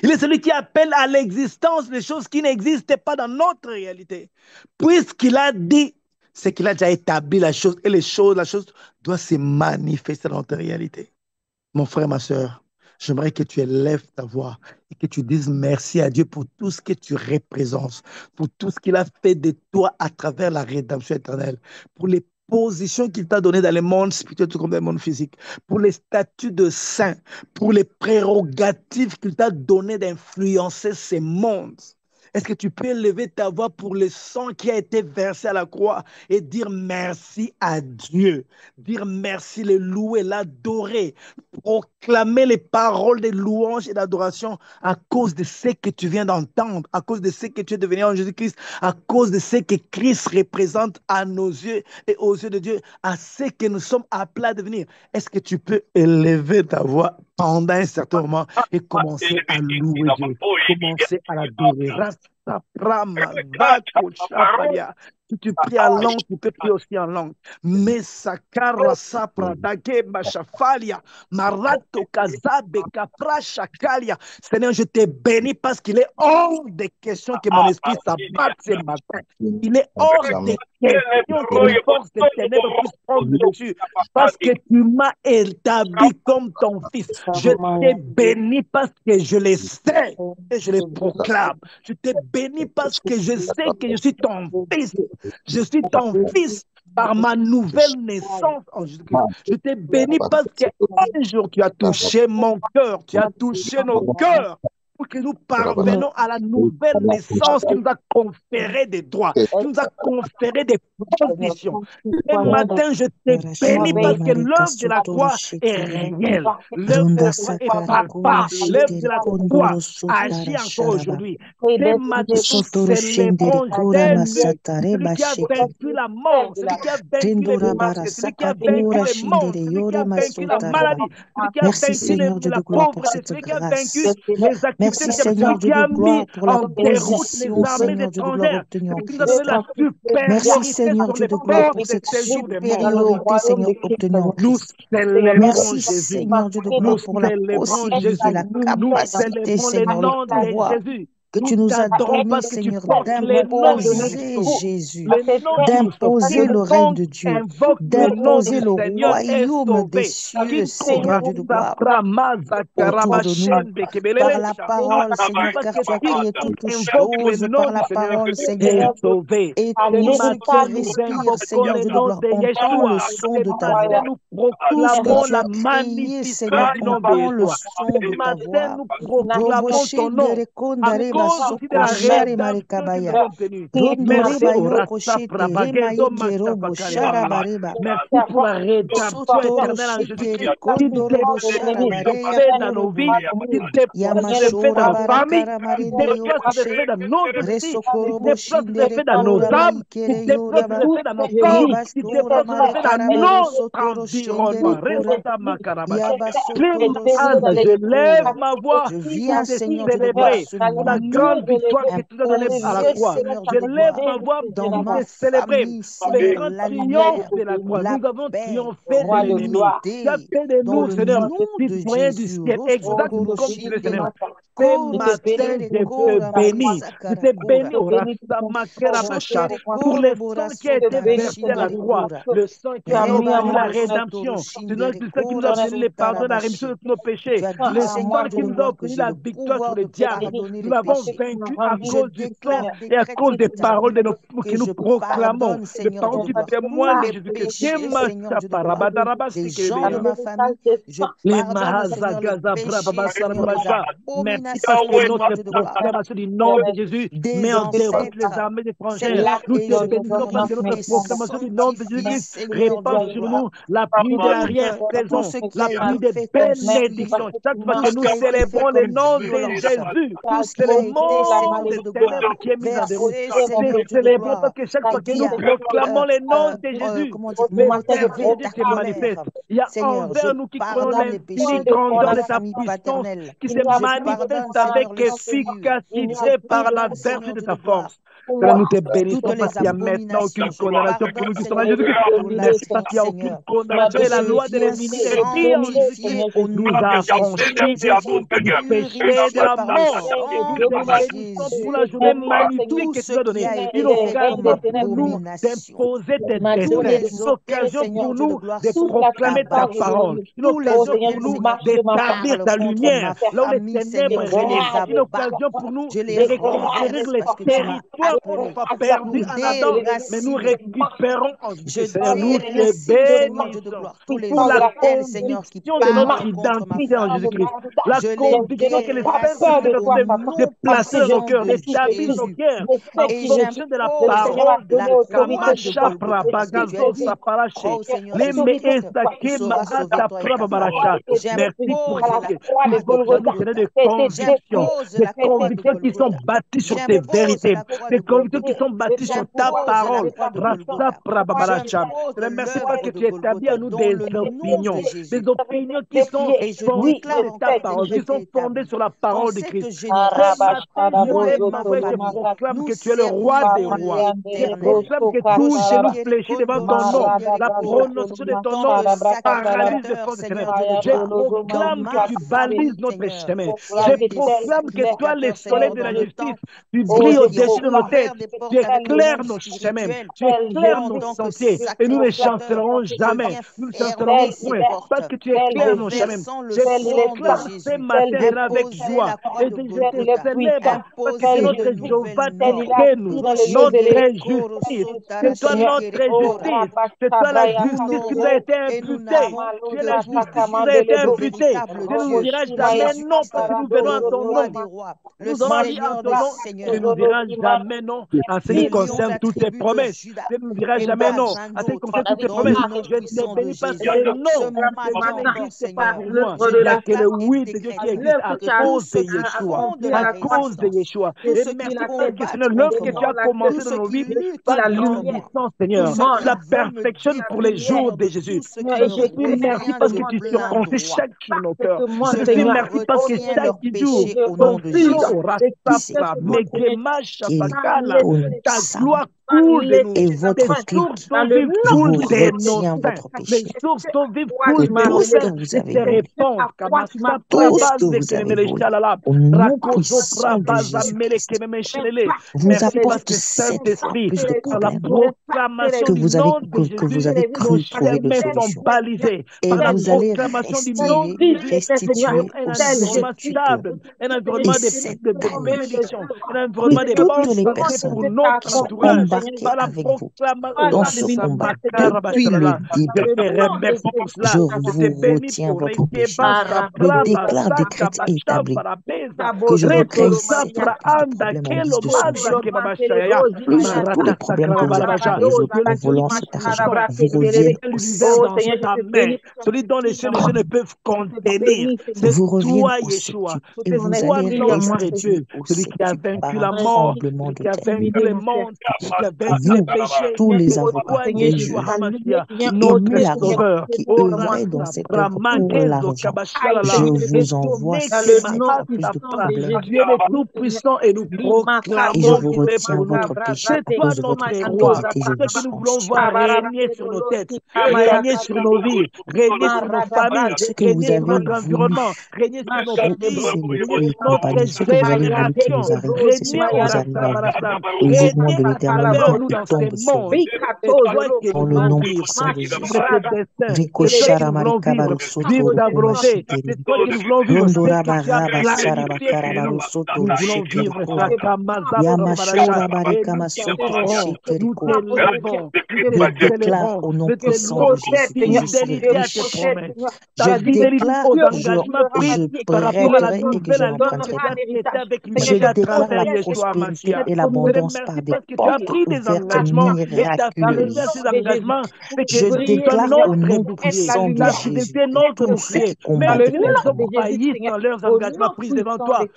Il est celui qui appelle à l'existence les choses qui n'existaient pas dans notre réalité. Puisqu'il a dit, c'est qu'il a déjà établi la chose et la chose doit se manifester dans notre réalité. Mon frère, ma soeur, j'aimerais que tu élèves ta voix et que tu dises merci à Dieu pour tout ce que tu représentes, pour tout ce qu'il a fait de toi à travers la rédemption éternelle, pour les positions qu'il t'a données dans le monde spirituel tout comme dans le monde physique, pour les statuts de saint, pour les prérogatives qu'il t'a données d'influencer ces mondes. Est-ce que tu peux élever ta voix pour le sang qui a été versé à la croix et dire merci à Dieu, dire merci, le louer, l'adorer, proclamer les paroles de louange et d'adoration à cause de ce que tu viens d'entendre, à cause de ce que tu es devenu en Jésus-Christ, à cause de ce que Christ représente à nos yeux et aux yeux de Dieu, à ce que nous sommes appelés à devenir. Est-ce que tu peux élever ta voix pendant un certain moment et commencer à louer Dieu, commencer à l'adorer. Si tu pries en langue, tu peux prier aussi en langue. Mais sakara sapra dage machafalia, marato kazabe kapra chakalia. Seigneur, je te bénis parce qu'il est hors des questions que mon esprit s'abatte ce matin. Il est hors des questions que les forces des ténèbres puissent prendre le dessus. Parce que tu m'as établi comme ton fils. Je t'ai béni parce que je le sais et je le proclame. Je t'ai béni parce que je sais que je suis ton fils. Je suis ton fils par ma nouvelle naissance en Jésus-Christ. Je t'ai béni parce qu'un jour tu as touché mon cœur, tu as touché nos cœurs pour que nous parvenons à la nouvelle naissance qui nous a conféré des droits, qui nous a conféré des positions. Ce matin, je t'ai béni parce que l'œuvre de la croix est réelle. L'œuvre de la croix est palpable. L'œuvre de la croix agit encore aujourd'hui. Ce matin, nous célébrons celui qui a vaincu la mort, celui qui a vaincu les masques, celui qui a vaincu les morts, celui qui a vaincu la maladie, celui qui a vaincu la pauvreté, celui qui a vaincu les activités. Merci Seigneur Dieu de gloire pour la position, Seigneur Dieu de gloire obtenue en Christ. Merci Seigneur Dieu de gloire pour cette supériorité, Seigneur, obtenue en Christ. Merci Seigneur Dieu de gloire pour la possibilité, la capacité, Seigneur, le pouvoir que tu nous as donné, Seigneur, d'imposer Jésus, d'imposer le règne de Dieu, d'imposer le royaume des cieux, Seigneur Dieu de gloire, autour de nous, par la parole, Seigneur, car tu as créé toutes choses par la parole, Seigneur, et tout ce qui respire, Seigneur Dieu de gloire, entend le son de ta voix. Tout ce que tu as créé, Seigneur, entend le son de ta voix. Koshare Marikabaya, Rondore Bayo Koshete, Remaye Kerobo, Sharabareba, Soto Shekeri, Kondoro Sharabareya, Yamashora Barakara Marinde Yokoshe, Resokorobo Shindere Kora Maikere Yoraba, Yabastora Marekara Sotoro Shindere Kora, Yabasotoro Je lève ma voix, je viens, Seigneur, pour la grande victoire que tu as donnée à la croix. Je lève ma voix dans ma célébrer famille, le grand triomphe de la croix. Nous avons triomphé de l'ennemi. Tu as fait de nous, Seigneur, citoyens du ciel, exactement comme tu veux, Seigneur. Ce matin, je te bénis. Je te bénis pour le sang qui a été versé à la croix, le sang qui a obtenu la rédemption, le sang qui nous a obtenu le pardon, la rémission de tous nos péchés, le sang qui nous a obtenu la victoire sur le diable. Nous l'avons vaincu à cause du sang et à cause des paroles que nous proclamons. Les paroles qui témoignent de Jésus-Christ. des gens de ma famille, je pardonne, Seigneur, les péchés, Seigneur, les merci parce que notre proclamation du nom de Jésus met en déroute les armées étrangères. Nous te bénissons parce que notre proclamation du nom de Jésus répand sur nous la pluie de l'arrière-saison, la pluie des bénédictions. Chaque fois que nous célébrons le nom de Jésus, c'est le monde des ténèbres qui est mis en déroute. C'est célébrer parce que chaque fois que nous proclamons le nom de Jésus, le Saint-Esprit se manifeste. Il y a envers nous qui croyons l'infinie grandeur de ta puissance qui se manifeste avec efficacité par la vertu de ta force. Nous te bénissons parce qu'il n'y a maintenant aucune condamnation pour nous qui sommes en Jésus-Christ. Merci parce qu'il n'y a aucune condamnation. Et la loi de l'éminence nous a affranchis du péché de la mort. Nous te bénissons pour la journée magnifique que tu as donnée. Une occasion pour nous d'imposer tes desseins. Une occasion pour nous de proclamer ta parole. Une occasion pour nous d'établir ta lumière là où les ténèbres régnent. Une occasion pour nous de reconquérir les territoires qu'on n'a pas perdus en Adam, mais nous récupérons en Jésus. Nous te bénissons pour la conviction de notre identité en Jésus-Christ. La conviction que les Saint-Esprit de placer dans nos cœurs, d'établir nos cœurs en fonction de la parole de Kamacha Prabagazo Saparaché. Merci pour ce que tu vas nous donner de convictions, des convictions qui sont bâties sur tes vérités, des convictions qui sont bâties sur ta parole. Merci parce que tu établis à nous des opinions qui sont fondées sur ta parole, qui sont fondées sur la parole de Christ. Ce matin, je proclame que tu es le roi des rois. Je proclame que tout genou fléchit devant ton nom. La prononciation de ton nom paralyse les forces des ténèbres. Je proclame que tu balises notre chemin. Je proclame que toi, le soleil de la justice, tu brilles au-dessus de nos têtes. Tu éclaires nos chemins. Tu éclaires nos sentiers. Et nous ne chancellerons jamais. Nous ne chancellerons point. Parce que tu éclaires nos chemins. Je proclame ce matin avec joie. Et je te célèbre parce que c'est notre Jéhovah nous, notre justice. C'est toi notre justice. C'est toi la justice qui nous a été imputée. Tu es la justice qui nous a été imputée. Tu ne nous diras jamais non parce que nous venons en ton nom. Nous allons aller en ton nom. Tu ne nous diras jamais non en ce qui concerne toutes tes promesses. Tu ne nous diras jamais non en ce qui concerne toutes tes promesses. Je ne te bénis pas sur le non. Le non n'existe pas pour moi. Il n'y a que le oui de Dieu qui existe à cause de Yeshua. À cause de Yeshua. Et merci parce que Seigneur, l'œuvre que tu as commencé dans nos vies va grandissant, Seigneur. La perfection pour les jours de Jésus. Je te dis merci parce que tu circoncis chaque jour nos cœurs. Je te dis merci parce que chaque jour, ton fils aura sa ta gloire coule de nous. Et votre culte vous retient votre péché. Les sources sont vives, coule de nous. Tout ce que vous avez volé, tout ce que vous avez volé, au nom puissant de Jésus, vous apporte cette fois plus de problèmes que vous avez cru trouver de solution. Et vous allez restituer au septuple et cette bénédiction et toutes les personnes qui sont embarquées avec vous dans ce combat depuis le début. Je vous retiens votre péché. Je déclare, décrète et établis que je recrée cette problème en liste de solution. Plus de tous les problèmes que vous avez résolus en volant cet argent vous reviennent aussi. Celui dont les cieux ne peuvent contenir. Vous reviennez au septuple et vous allez rester au celui qui a septuple par vaincu un la mort, tremblement de qui a vaincu terre. le monde, qui a vaincu le péché. Tous les avocats de Dieu Notre et l'argent sauveur, qui œuvraient dans cette œuvre pour l'argent, je vous envoie cette fois plus de problèmes. Dieu est tout puissant et nous proclamons Et je vous retiens votre péché à cause de votre cupidité. Je vous que nous voulons voir régner sur nos têtes, régner sur nos vies, régner sur nos familles, ce que vous régner sur avez notre voulu, environnement, régner sur nos et compagnie, ce que vous avez voulu qui nous arrive, c'est ce qui nous arrive à vous. Le jugement de l'Éternel vient et tombe sur vous. Dans le nom puissant de Jésus. Rico Sharamari Kabaru Soto Rukuma Shiteri. Rondora Baraba Sharaba Karabaru Soto Shiteri. Yamashora Barikama Soto Shiteri. Je déclare au nom puissant de Jésus que je serai riche. Je déclare que je prêterai et que je emprunterai. Je déclare la prospérité et l'abondance par des portes ouvertes miraculeuses. Je déclare au nom puissant de Jésus que tous ceux qui combattent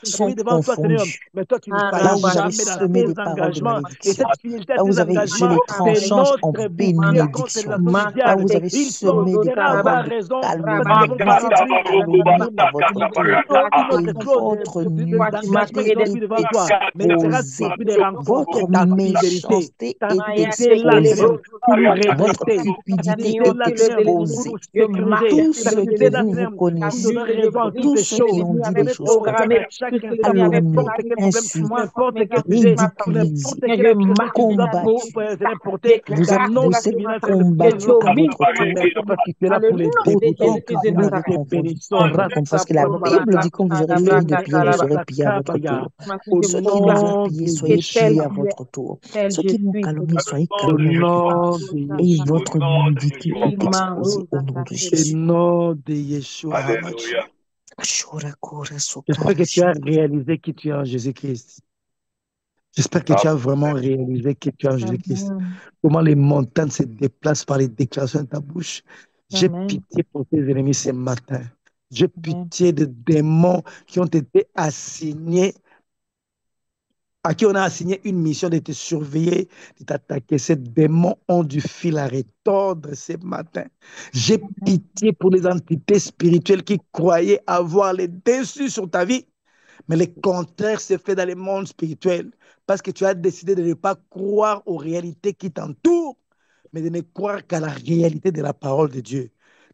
sont confondus. Là où vous avez semé des paroles de malédiction, là où vous avez jeté les tranchants en bénédiction, là où vous avez semé des paroles de calomnie à votre tour, et votre nudité est exposée, votre méchanceté est exposée, votre cupidité est exposée. Tous ceux que vous connaissez, tous ceux qui ont dit des choses calomniées, insultées, ridiculisées, combattues. Vous êtes combattus à votre tour. Autant que vous avez confondu. Parce que la Bible dit quand vous aurez fini de piller, vous serez pillé à votre tour. Ceux qui vous ont pillé, soyez pillés à votre tour. Ceux qui vous calomnient, soyez calomniés à votre tour. Et votre nudité est exposée au nom de Jésus. Au nom de Yeshua. J'espère que tu as réalisé qui tu es en Jésus-Christ. J'espère que tu as vraiment réalisé qui tu es en Jésus-Christ. Comment les montagnes se déplacent par les déclarations de ta bouche. J'ai pitié pour tes ennemis ce matin. J'ai pitié de démons qui ont été assignés, à qui on a assigné une mission de te surveiller, de t'attaquer. Ces démons ont du fil à retordre ce matin. J'ai pitié pour les entités spirituelles qui croyaient avoir les dessus sur ta vie. Mais le contraire s'est fait dans le monde spirituel parce que tu as décidé de ne pas croire aux réalités qui t'entourent, mais de ne croire qu'à la réalité de la parole de Dieu.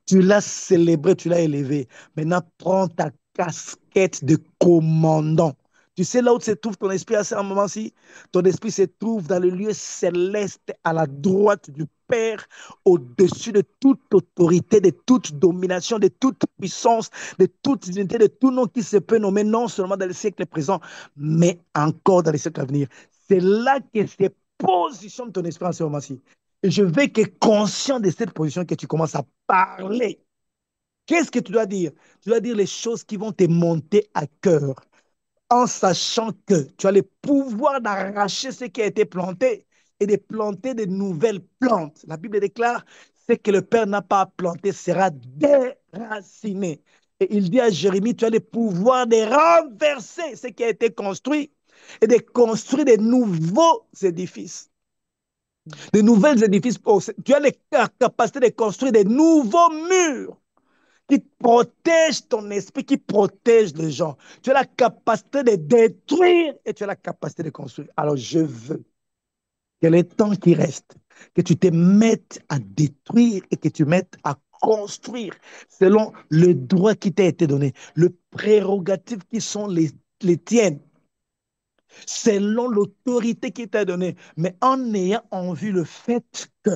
Tu l'as célébré, tu l'as élevé. Maintenant, prends ta casquette de commandant. Tu sais là où se trouve ton esprit à ce moment-ci? Ton esprit se trouve dans le lieu céleste à la droite du Père, au-dessus de toute autorité, de toute domination, de toute puissance, de toute dignité, de tout nom qui se peut nommer, non seulement dans le siècle présent, mais encore dans les siècles à venir. C'est là que se positionne ton esprit à ce moment-ci. Et je veux que, conscient de cette position, que tu commences à parler. Qu'est-ce que tu dois dire? Tu dois dire les choses qui vont te monter à cœur, en sachant que tu as le pouvoir d'arracher ce qui a été planté et de planter de nouvelles plantes. La Bible déclare, ce que le Père n'a pas planté sera déraciné. Et il dit à Jérémie, tu as le pouvoir de renverser ce qui a été construit et de construire de nouveaux édifices. De nouvelles édifices. Tu as la capacité de construire de nouveaux murs qui protègent ton esprit, qui protègent les gens. Tu as la capacité de détruire et tu as la capacité de construire. Alors je veux que les temps qui restent, que tu te mettes à détruire et que tu mettes à construire selon le droit qui t'a été donné, le prérogative qui sont les tiennes, selon l'autorité qui t'a donnée, mais en ayant en vue le fait que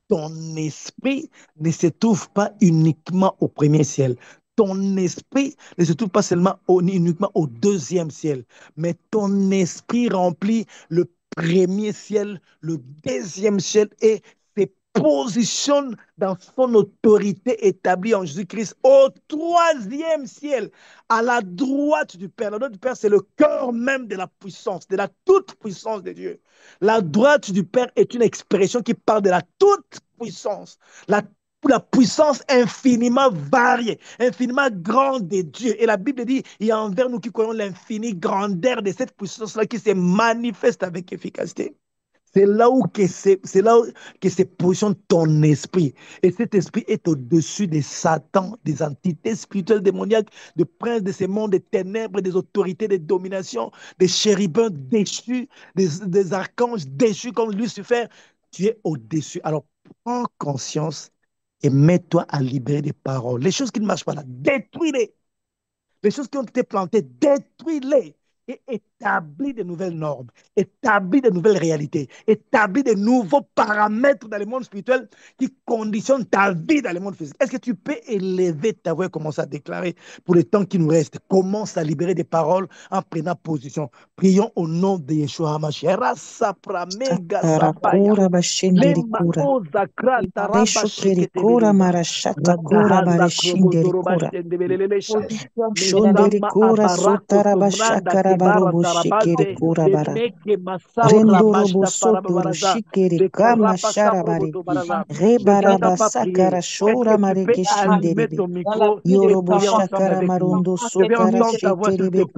ton esprit ne se trouve pas uniquement au premier ciel. Ton esprit ne se trouve pas seulement uniquement au deuxième ciel, mais ton esprit remplit le premier ciel, le deuxième ciel et se positionne dans son autorité établie en Jésus-Christ au troisième ciel, à la droite du Père. La droite du Père, c'est le cœur même de la puissance, de la toute-puissance de Dieu. La droite du Père est une expression qui parle de la toute-puissance, la puissance infiniment variée, infiniment grande de Dieu. Et la Bible dit, il y a envers nous qui connaissons l'infinie grandeur de cette puissance-là qui se manifeste avec efficacité. C'est là où que se positionne ton esprit. Et cet esprit est au-dessus de Satan, des entités spirituelles démoniaques, des princes de ce monde, des ténèbres, des autorités, des dominations, des chérubins déchus, des archanges déchus comme Lucifer. Tu es au-dessus. Alors prends conscience et mets-toi à libérer des paroles. Les choses qui ne marchent pas là, détruis-les. Les choses qui ont été plantées, détruis-les et établis de nouvelles normes, établis de nouvelles réalités, établis de nouveaux paramètres dans le monde spirituel qui conditionnent ta vie dans le monde physique. Est-ce que tu peux élever ta voix et commencer à déclarer pour les temps qui nous restent? Commence à libérer des paroles en prenant position. Prions au nom de Yeshua HaMashiach. Shondere kura sotara bashakara barobo shikere kura bara. Rendoro bosoto shikere kama sharabare. Rebara basakara shora mareke shinderebe. Yorobo shakara marondo sotara sheterebe.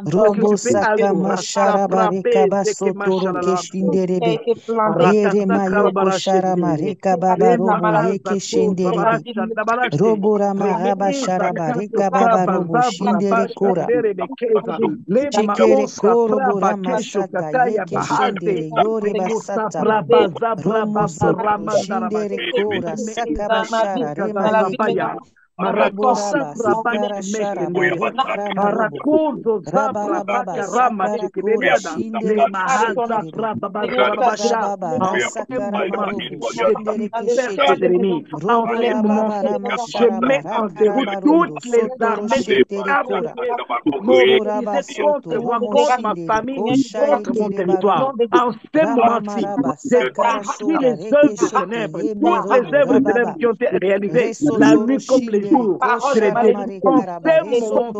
Robo saka masharabare kabasotoro keshinderebe. Ere mayobo sharamare kababa robo yeke shinderebe. Robo ramaraba sharabare kababa robo shindere kora. Chikere koro bora masaka yeke shendere yore basata. Romo soto shindere kora saka bashara rema yeke. Raboraba sakara sharaba rekrama robo. Rabarababa sakara kora shindere keshetere. Rabarababa sakara marobo shindere keshetere. Roborababa rama sharaba rakrama rondo sotoro shetere kora. Moboraba soto romo shindere kosha yetere barondo. Ramamaraba sakara shora reke shete ye merobo rababa. Resotoro shindere jours, c'est les décrets. En ces moments,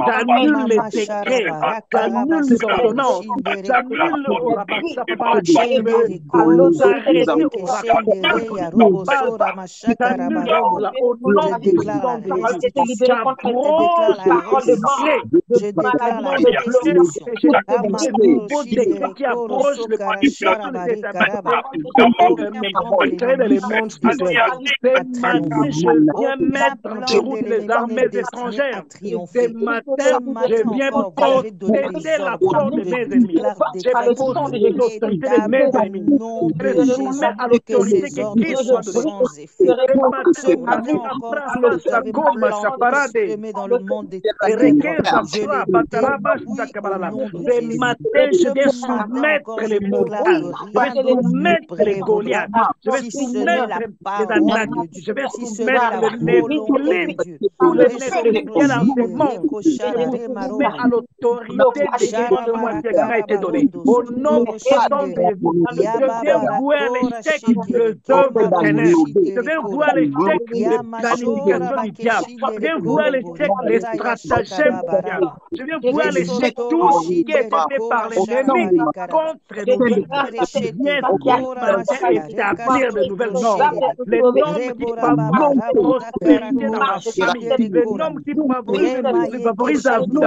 j'annule les décrets, j'annule les ordonnances, j'annule au rabat, je vais vous arrêter au rabat, j'annule au nom puissant de Jésus. J'abroge je déclare la restitution. nouveau décret qui approche le participation de cet les mondes spirituels. Ce matin, je viens mettre en déroute les armées étrangères. Ce matin, je viens posséder la porte de mes ennemis. Je possède l'autorité de mes ennemis. Je soumets à l'autorité que Christ soit donnée. Ce matin, dans le monde des ce matin, je vais soumettre les montagnes, je vais soumettre les Goliaths, je vais soumettre les Anakim, je vais soumettre les Néphilims, tous les Néphilims qui sont dans ce monde. Je vous soumets à l'autorité de moi qui a été donnée. Au nom puissant de Jésus, je vais vouer à l'échec les œuvres de ténèbres. Je vais vouer à l'échec les planifications du diable. Je vais vouer à l'échec les stratagèmes du diable. Je vais vouer à l'échec tout ce qui est fait par les ennemis contre nos vies. Je viens établir de nouvelles normes. Les normes qui favorisent la prospérité dans ma famille. Les normes qui favorisent la bonne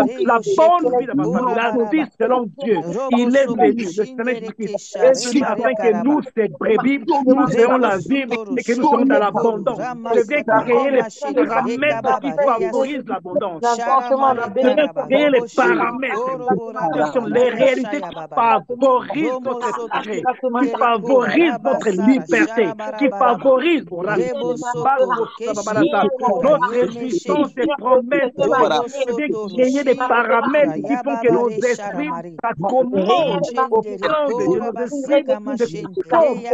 vie dans ma famille. La vie selon Dieu. Il est venu, le Seigneur Jésus-Christ, est venu afin que nous, ces brebis, nous ayons la vie et que nous serons dans l'abondance. Je vais créer les paramètres qui favorisent l'abondance. Je vais créer les paramètres, les réalités qui favorisent notre esprit, qui favorisent notre liberté, qui favorisent notre existence et promesses. Je vais créer des paramètres qui font que nos esprits s'accommodent au plan de Dieu. Nos esprits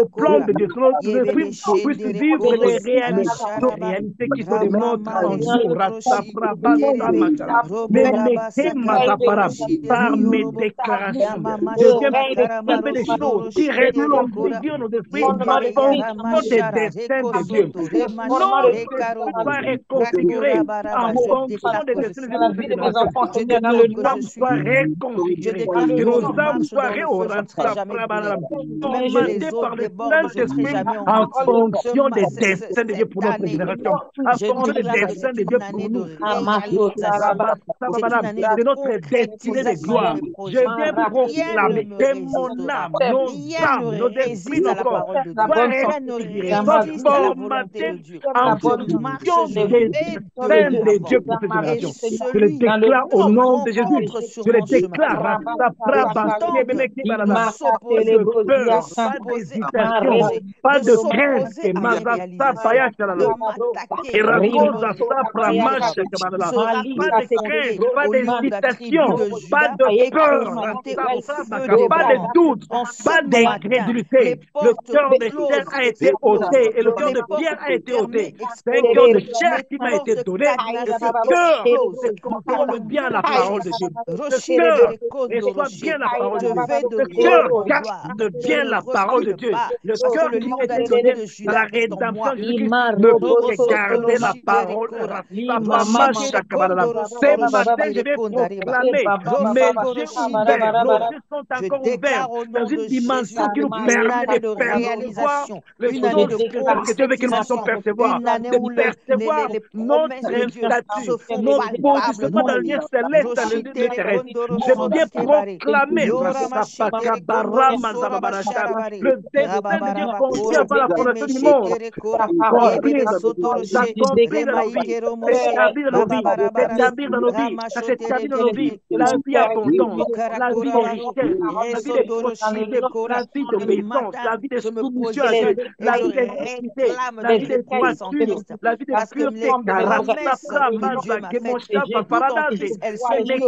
au plan de Dieu. Nos esprits puissent vivre les réalités qui se démontrent en nous. Par mes déclarations, je viens proclamer des choses qui reconfigurent nos esprits en fonction des destins de Dieu. Nos esprits soient reconfigurés en fonction des destins de Dieu. Que nos âmes soient reconfigurées, que nos âmes soient commandées par le Saint-Esprit en fonction des destins de Dieu pour notre génération, en fonction des destins de Dieu pour nous. C'est notre destinée de gloire. Je viens proclamer que mon âme, nos âmes, nos esprits, nos corps soient reconfigurés, soient formatés en fonction des destins de Dieu pour cette génération. Je le déclare au nom de Jésus. Je le déclare. Pas de crainte. Pas d'hésitation, pas de peur, pas de doute, pas d'incrédulité. Le cœur de chair a été ôté et le cœur de pierre a été ôté. C'est un cœur de chair qui m'a été donné. Et ce cœur conforme bien la parole de Dieu. Ce cœur reçoit bien la parole de Dieu. Le cœur garde bien la parole de Dieu. Le cœur qui a été donné dans la rédemption de Jésus ne peut garder la parole de Maman Chakabalala. Ce matin, je vais proclamer mes yeux ouverts. Nos yeux sont encore ouverts dans une dimension qui nous permet de percevoir les choses que Dieu veut que nous puissions percevoir. De percevoir notre statut, notre positionnement dans le lien céleste, dans le lieu terrestre. Je viens proclamer le destin de Dieu conçu avant la fondation du monde. S'accomplir dans nos vies, s'établir dans nos vies, s'établir dans nos vies, s'établir dans nos vies, la vie abondante, la vie de richesse, la vie de prospérité, la vie d'obéissance, la vie de soumission à Dieu, la vie d'intégrité, la vie de droiture, la vie de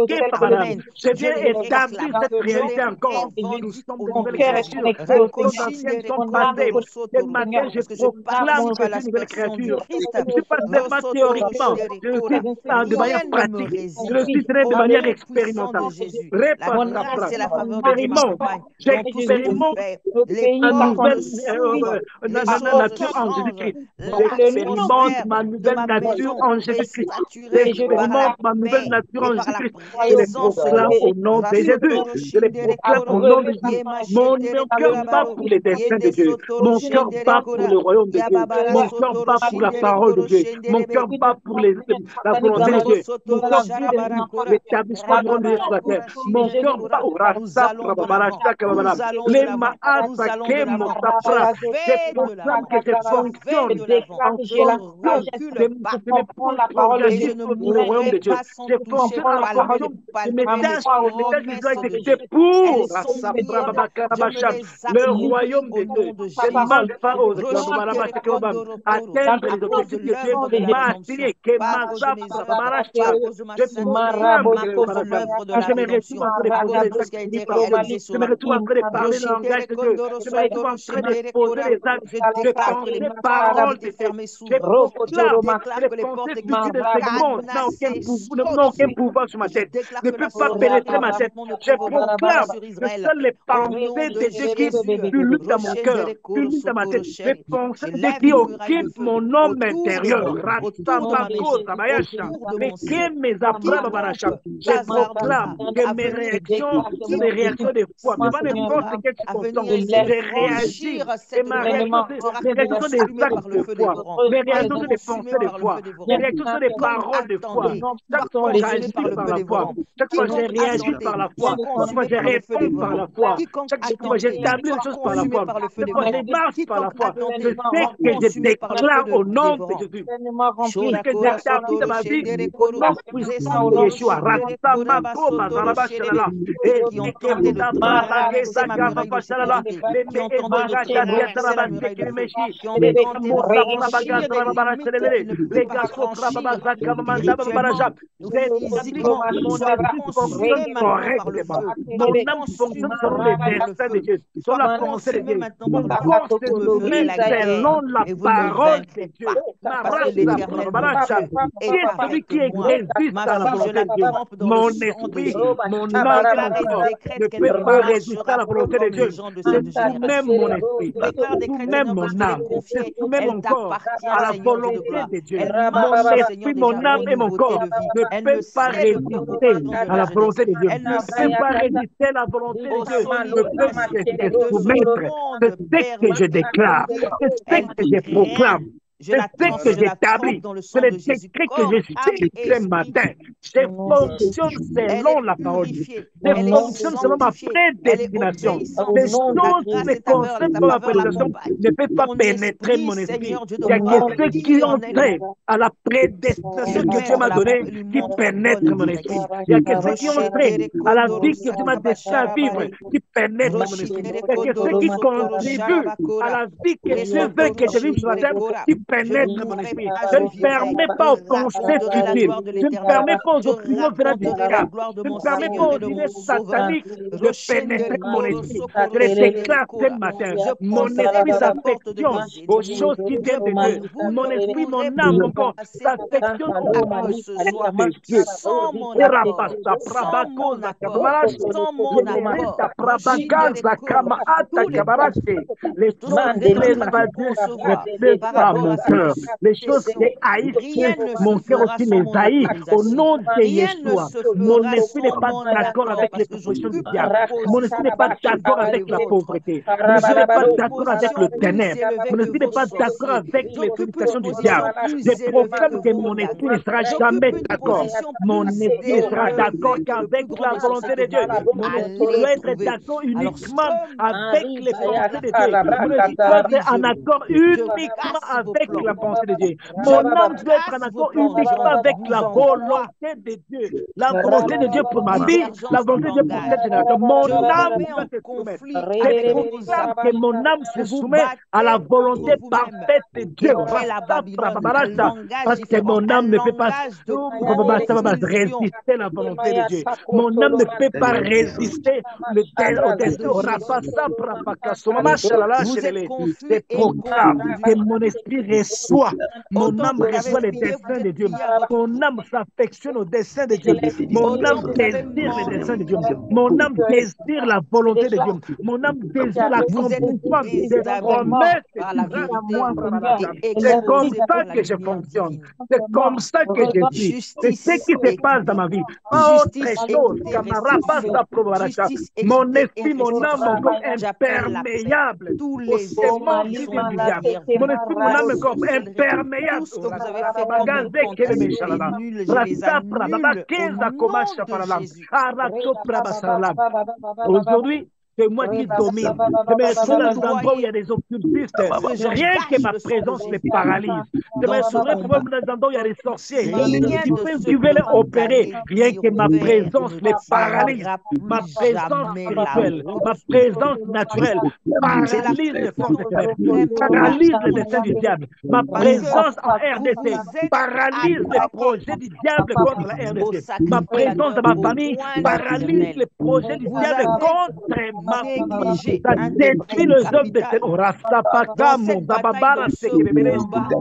pureté, je viens établir cette réalité encore. Nous sommes de nouvelles créatures, nos anciennes sont passées. Ce matin, je proclame que c'est une nouvelle créature. Je ne suis pas seulement théoriquement, je le suis de manière pratique, je le suis de manière expérimentale. J'expérimente la nature en Jésus-Christ. J'expérimente ma nouvelle nature en Jésus-Christ. J'expérimente ma nouvelle nature en Jésus-Christ. Je les proclame au nom de Jésus. Je les proclame au nom de Jésus. Mon cœur bat pour les destins de Dieu. Mon cœur bat pour le royaume de Dieu. Mon cœur bat pour la parole de Dieu. Mon cœur bat pour la volonté de Dieu. Mon cœur bat pour l'établissement du royaume de Dieu sur la terre. Mon cœur bat au rasta, les maasas, je proclame que je fonctionne pour le royaume de Dieu. Je fonctionne en fonction de mes tâches qui doivent être exécutées pour le royaume de Dieu. Je ne manque pas aux atteindre les objectifs que Dieu m'a assignés. Je me retrouve en train de poser les actes. Je me retrouve en train de parler le langage de Dieu. Je me retrouve en train de poser les actes. Je pense les paroles de Dieu. Je proclame que les pensées du Dieu de ce monde n'ont aucun pouvoir sur ma tête, ne peut pas pénétrer ma tête. Je proclame que seules les pensées de Dieu qui pullulent dans mon cœur, pullulent dans ma tête, les pensées de Dieu qui occupent mon homme intérieur. Je proclame que mes réactions sont des réactions de foi. Devant n'importe quelle circonstance, je réagis. Et ma réaction, mes réactions sont des actes de foi. Mes réactions sont des pensées de foi. Mes réactions sont des paroles de foi. Chaque fois, j'agis par la foi. Chaque fois, je réagis par la foi. Chaque fois, je réponds par la foi. Chaque fois, j'établis les choses par la foi. Chaque fois, je marche par la foi. Je sais que je déclare au nom de Jésus. Ce que j'établis dans ma vie, au nom puissant de Yeshua. Mon âme fonctionne selon les destins de Dieu, selon la pensée de Dieu. Mon corps se soumet selon la parole de Dieu. Qui est celui qui existe dans la volonté de Dieu? Mon esprit, mon âme, mon corps ne peut pas résister à la volonté de Dieu. C'est tout-même mon esprit, c'est tout-même mon âme, c'est tout-même mon corps à la volonté de Dieu. Mon esprit, mon âme et mon corps ne peuvent pas résister à la volonté de Dieu. Ne peuvent pas résister à la volonté de Dieu. Ne peuvent se soumettre. C'est ce que je déclare. C'est ce que je proclame. C'est ce que j'établis, c'est le décret que je sais ce matin. Je fonctionne selon la parole de Dieu. Je fonctionne selon ma prédestination. Les choses, les concepts de ma prédestination ne peuvent pas pénétrer mon esprit. Il y a que ceux qui ont trait à la prédestination que Dieu m'a donnée qui pénètrent mon esprit. Il y a que ceux qui ont trait à la vie que Dieu m'a destiné à vivre qui pénètrent mon esprit. Il y a que ceux qui contribuent à la vie que Dieu veut que je vive sur la terre qui pénètre mon esprit. Je ne permets pas aux pensées futiles. Je ne permets pas aux opinions venant du diable. Je ne permets pas aux idées sataniques de pénétrer mon esprit. Je les déclare ce matin. Mon esprit s'affectionne aux choses qui viennent de Dieu. Mon esprit, mon âme, mon corps s'affectionne aux paroles de Dieu. Sans mon accord, les choses les choses qui haïssent, mon cœur aussi les haït. Au nom de Yeshua, mon esprit n'est pas d'accord avec les propositions du diable. Mon esprit n'est pas d'accord avec la pauvreté. Mon esprit n'est pas d'accord avec le ténèbre. Mon esprit n'est pas d'accord avec les félicitations du diable. Je proclame que mon esprit ne sera jamais d'accord. Mon esprit ne sera d'accord qu'avec la volonté de Dieu. Mon esprit doit être d'accord uniquement avec les pensées de Dieu. Mon esprit doit être en accord uniquement avec la pensée de Dieu. Mon âme doit être en accord uniquement avec la volonté de Dieu. La volonté de Dieu pour ma vie, la volonté de Dieu pour cette génération. Mon âme doit se soumettre. Je proclame que mon âme se soumet à la volonté parfaite de Dieu. Parce que mon âme ne peut pas résister à la volonté de Dieu. Mon âme ne peut pas résister au destin. Je proclame que mon esprit reçoit. Mon Autant âme que vous avez reçoit les prié, desseins vous de êtes Dieu. lié avec Mon âme s'affectionne aux desseins de Dieu. Mon Autant âme que vous avez désire les desseins de menti, Dieu. Mon âme désire la volonté de Dieu. Mon âme désire vous êtes l'accomplissement des déshabillé promesses par la divines. vérité et C'est comme exposé ça par la que je lumière fonctionne. divine. C'est comme ça que je suis. C'est ce Justice qui se passe dans équité. ma vie. Pas autre Justice, chose. équité, Camarade, restitution. Justice, mon équité et esprit, mon âme, mon restitution. corps J'appelle la paix. imperméable Tous aux les esprits semences qui qui sont viennent du diable. derrière Mon vous, esprit, mon la âme, mon corps sorcellerie, tout imperméable. ce que vous avez fait comme incantation inutile, je les annule au nom de Jésus. Aujourd'hui, c'est moi qui domine. Je me retrouve dans des endroits où il y a des occultistes. Que Rien que j'engage ma le sang de présence les Jésus paralyse. Je me dans ce retrouverai combat. probablement dans des endroits où il y a des sorciers. Rien de ce Tu veux que les vous opérer. allez Rien dire que au ma Père présence ne les paralyse. tiendra Ma plus présence jamais la spirituelle, ma route. présence naturelle C'est la paralyse les seule fois forces qu'on des ne ténèbres, t'aime pas. paralyse les desseins du diable. Ma Parce que présence en vous RDC vous êtes paralyse les attaqué projets du diable contre la au RDC. Ma présence dans sacrificateur, ma au famille oint de paralyse les l'Éternel. projets du Vous diable avez contre ma famille. négligé Ça un détruit détail les œuvres de capital. ténèbres. Dans Rasapaka, cette bataille, Mozababara, dans ce Sekerebele, combat,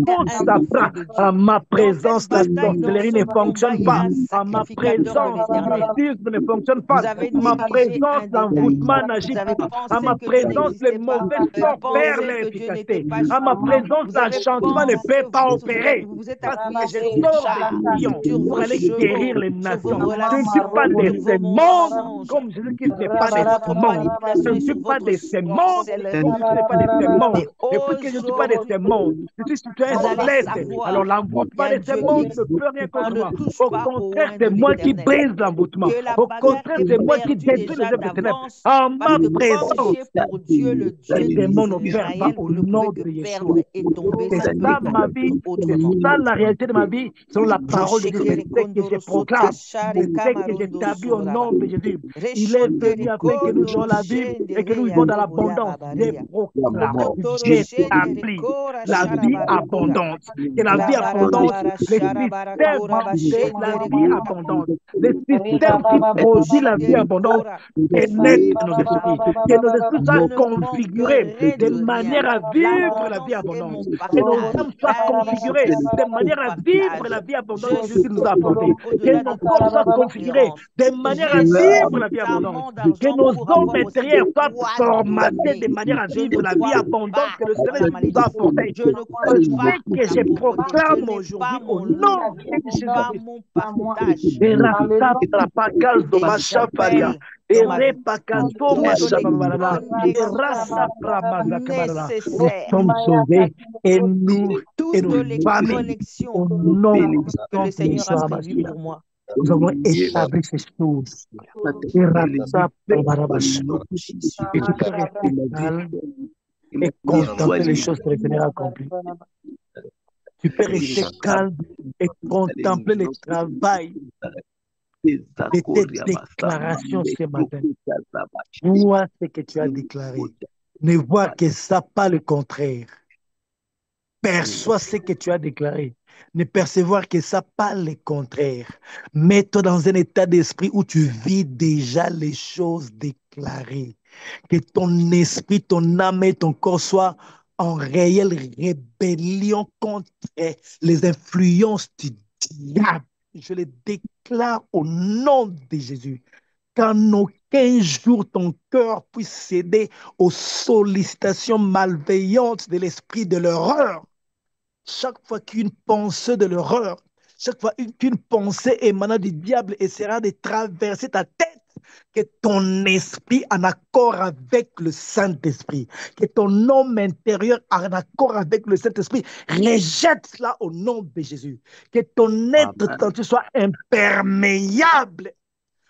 il y a un enfant Rakosapra. de À Dieu. ma Dans cette présence, la bataille, dans sorcellerie ce ne combat, fonctionne il y a pas. un À ma sacrificateur de présence, l'Éternel. l'occultisme ne fonctionne pas. Vous avez À ma négligé présence, un détail. l'envoûtement Vous n'agit avez pas. À pensé ma que Dieu présence, les n'existait pas. mauvais Vous avez sorts perdent pensé leur que Dieu n'était efficacité. pas À ma sur vous. présence, Vous avez l'enchantement ne pensé, peut pas opérer. vous êtes Parce que appuyé je sur vos sors des chars, Sion sur pour vos aller guérir chevaux, les sur vos nations. Je ne suis pas relations, de sur ce vos monde mensonges, comme Jésus-Christ n'est pas de sur ce votre monde. Je manipulation ne et suis sur pas votre de ce monde comme sorcellerie. Jésus n'est pas de ce monde. Mais Et puisque je ne suis pas de ce aujourd'hui, monde, je suis citoyen vous allez céleste. Alors savoir qu'il y l'envoûtement a un de ce Dieu qui monde ne existe. peut rien On contre ne moi. touche Au pas au contraire, oint c'est de moi qui l'Éternel. brise l'envoûtement. Que la Au bagarre contraire, est c'est moi qui perdue détruis les déjà œuvres des ténèbres. d'avance En parce ma que présence, pencher pour Dieu, le les Dieu démons n'opèrent pas d'Israël, au vous ne pouvez nom que de Yeshua. perdre et tomber. C'est Ça ne peut ça pas ma être vie, c'est autrement. ça la réalité de ma vie, selon la parole de Dieu. C'est Roshekere ce que je kondoro proclame, sotashare c'est ce que kamarondo j'établis au nom soraba. de Jésus. Il est Reshondere venu afin que nous ayons kondoro la vie et que shendere nous vivons dans yakobo l'abondance. Je yababareya. proclame, Kotoro shendere j'établis kora la vie sharabara kora. abondante. Que la vie abondante, Rabarabara le sharabara système kora de la bashendere vie kora. abondante, le système qui produit la vie Roshendere abondante kora. pénètre Oui, nos papa. esprits, que nos esprits Je soient ne configurés manquerai de de rien. manière à vivre la vie L'abondance est abondante, mon que nos partage. âmes soient La configurées richesse de est mon manière à vivre partage. la vie abondante Je que Jésus nous a apportée, supplée que au-delà nos de corps toute soient configurés espérance. de manière à J'ai vivre la vie abondante, suffisamment que d'argent nos pour hommes avoir aussi de intérieurs soient quoi formatés donner. de manière à Je ne vivre la vie crois abondante pas que le en Seigneur la nous a malédiction. apportée. Je ne crois C'est pas ce en que la je pauvreté. Ce proclame n'est pas aujourd'hui au mon lot. nom Ce de n'est pas Jésus-Christ. mon partage. Et J'appelle dans ma vie toutes les et connexions nous nécessaires, sommes sauvés et nos toutes les familles connexions au nom que le de Seigneur a Yeshua prévues Mashiach. pour moi. Nous avons établi ces choses. Et tu peux rester calme et contempler les choses que le Seigneur a accomplies. Tu peux rester calme et contempler le travail de tes déclarations ce matin. Vois ce que tu as déclaré. Ne vois que ça, pas le contraire. Perçois ce que tu as déclaré. Ne percevoir que ça, pas le contraire. Mets-toi dans un état d'esprit où tu vis déjà les choses déclarées. Que ton esprit, ton âme et ton corps soient en réelle rébellion contre les influences du diable. Je les déclare au nom de Jésus. Qu'en aucun jour ton cœur puisse céder aux sollicitations malveillantes de l'esprit de l'horreur. Chaque fois qu'une pensée de l'horreur, chaque fois qu'une pensée émanant du diable essaiera de traverser ta tête, que ton esprit en accord avec le Saint-Esprit, que ton homme intérieur en accord avec le Saint-Esprit rejette cela au nom de Jésus, que ton être entier soit imperméable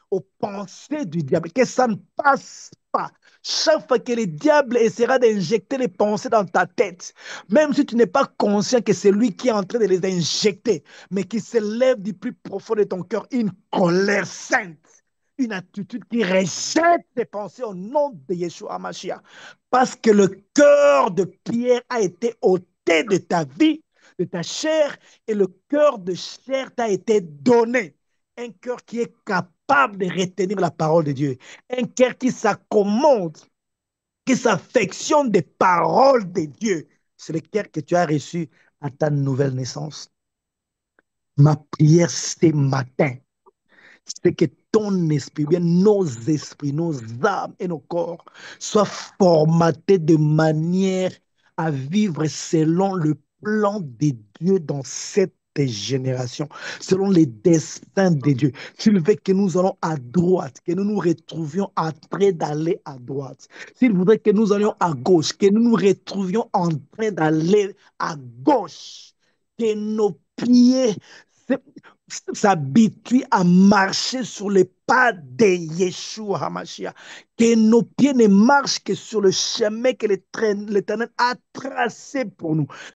aux pensées du diable, que ça ne passe pas. Chaque fois que le diable essaiera d'injecter les pensées dans ta tête, même si tu n'es pas conscient que c'est lui qui est en train de les injecter, mais qui se lève du plus profond de ton cœur, une colère sainte, une attitude qui rejette tes pensées au nom de Yeshua Mashiach. Parce que le cœur de pierre a été ôté de ta vie, de ta chair, et le cœur de chair t'a été donné. Un cœur qui est capable de retenir la parole de Dieu. Un cœur qui s'accommode, qui s'affectionne des paroles de Dieu. c'est le cœur que tu as reçu à ta nouvelle naissance. Ma prière ce matin, c'est que ton esprit, bien nos esprits, nos âmes et nos corps soient formatés de manière à vivre selon le plan de Dieu dans cette génération, selon les desseins de Dieu. S'il veut que nous allons à droite, que nous nous retrouvions en train d'aller à droite. S'il voudrait que nous allions à gauche, que nous nous retrouvions en train d'aller à gauche. Que nos pieds s'habituent à marcher sur les pas de Yeshua HaMashiach. Que nos pieds ne marchent que sur le chemin que l'Éternel a tracé pour nous.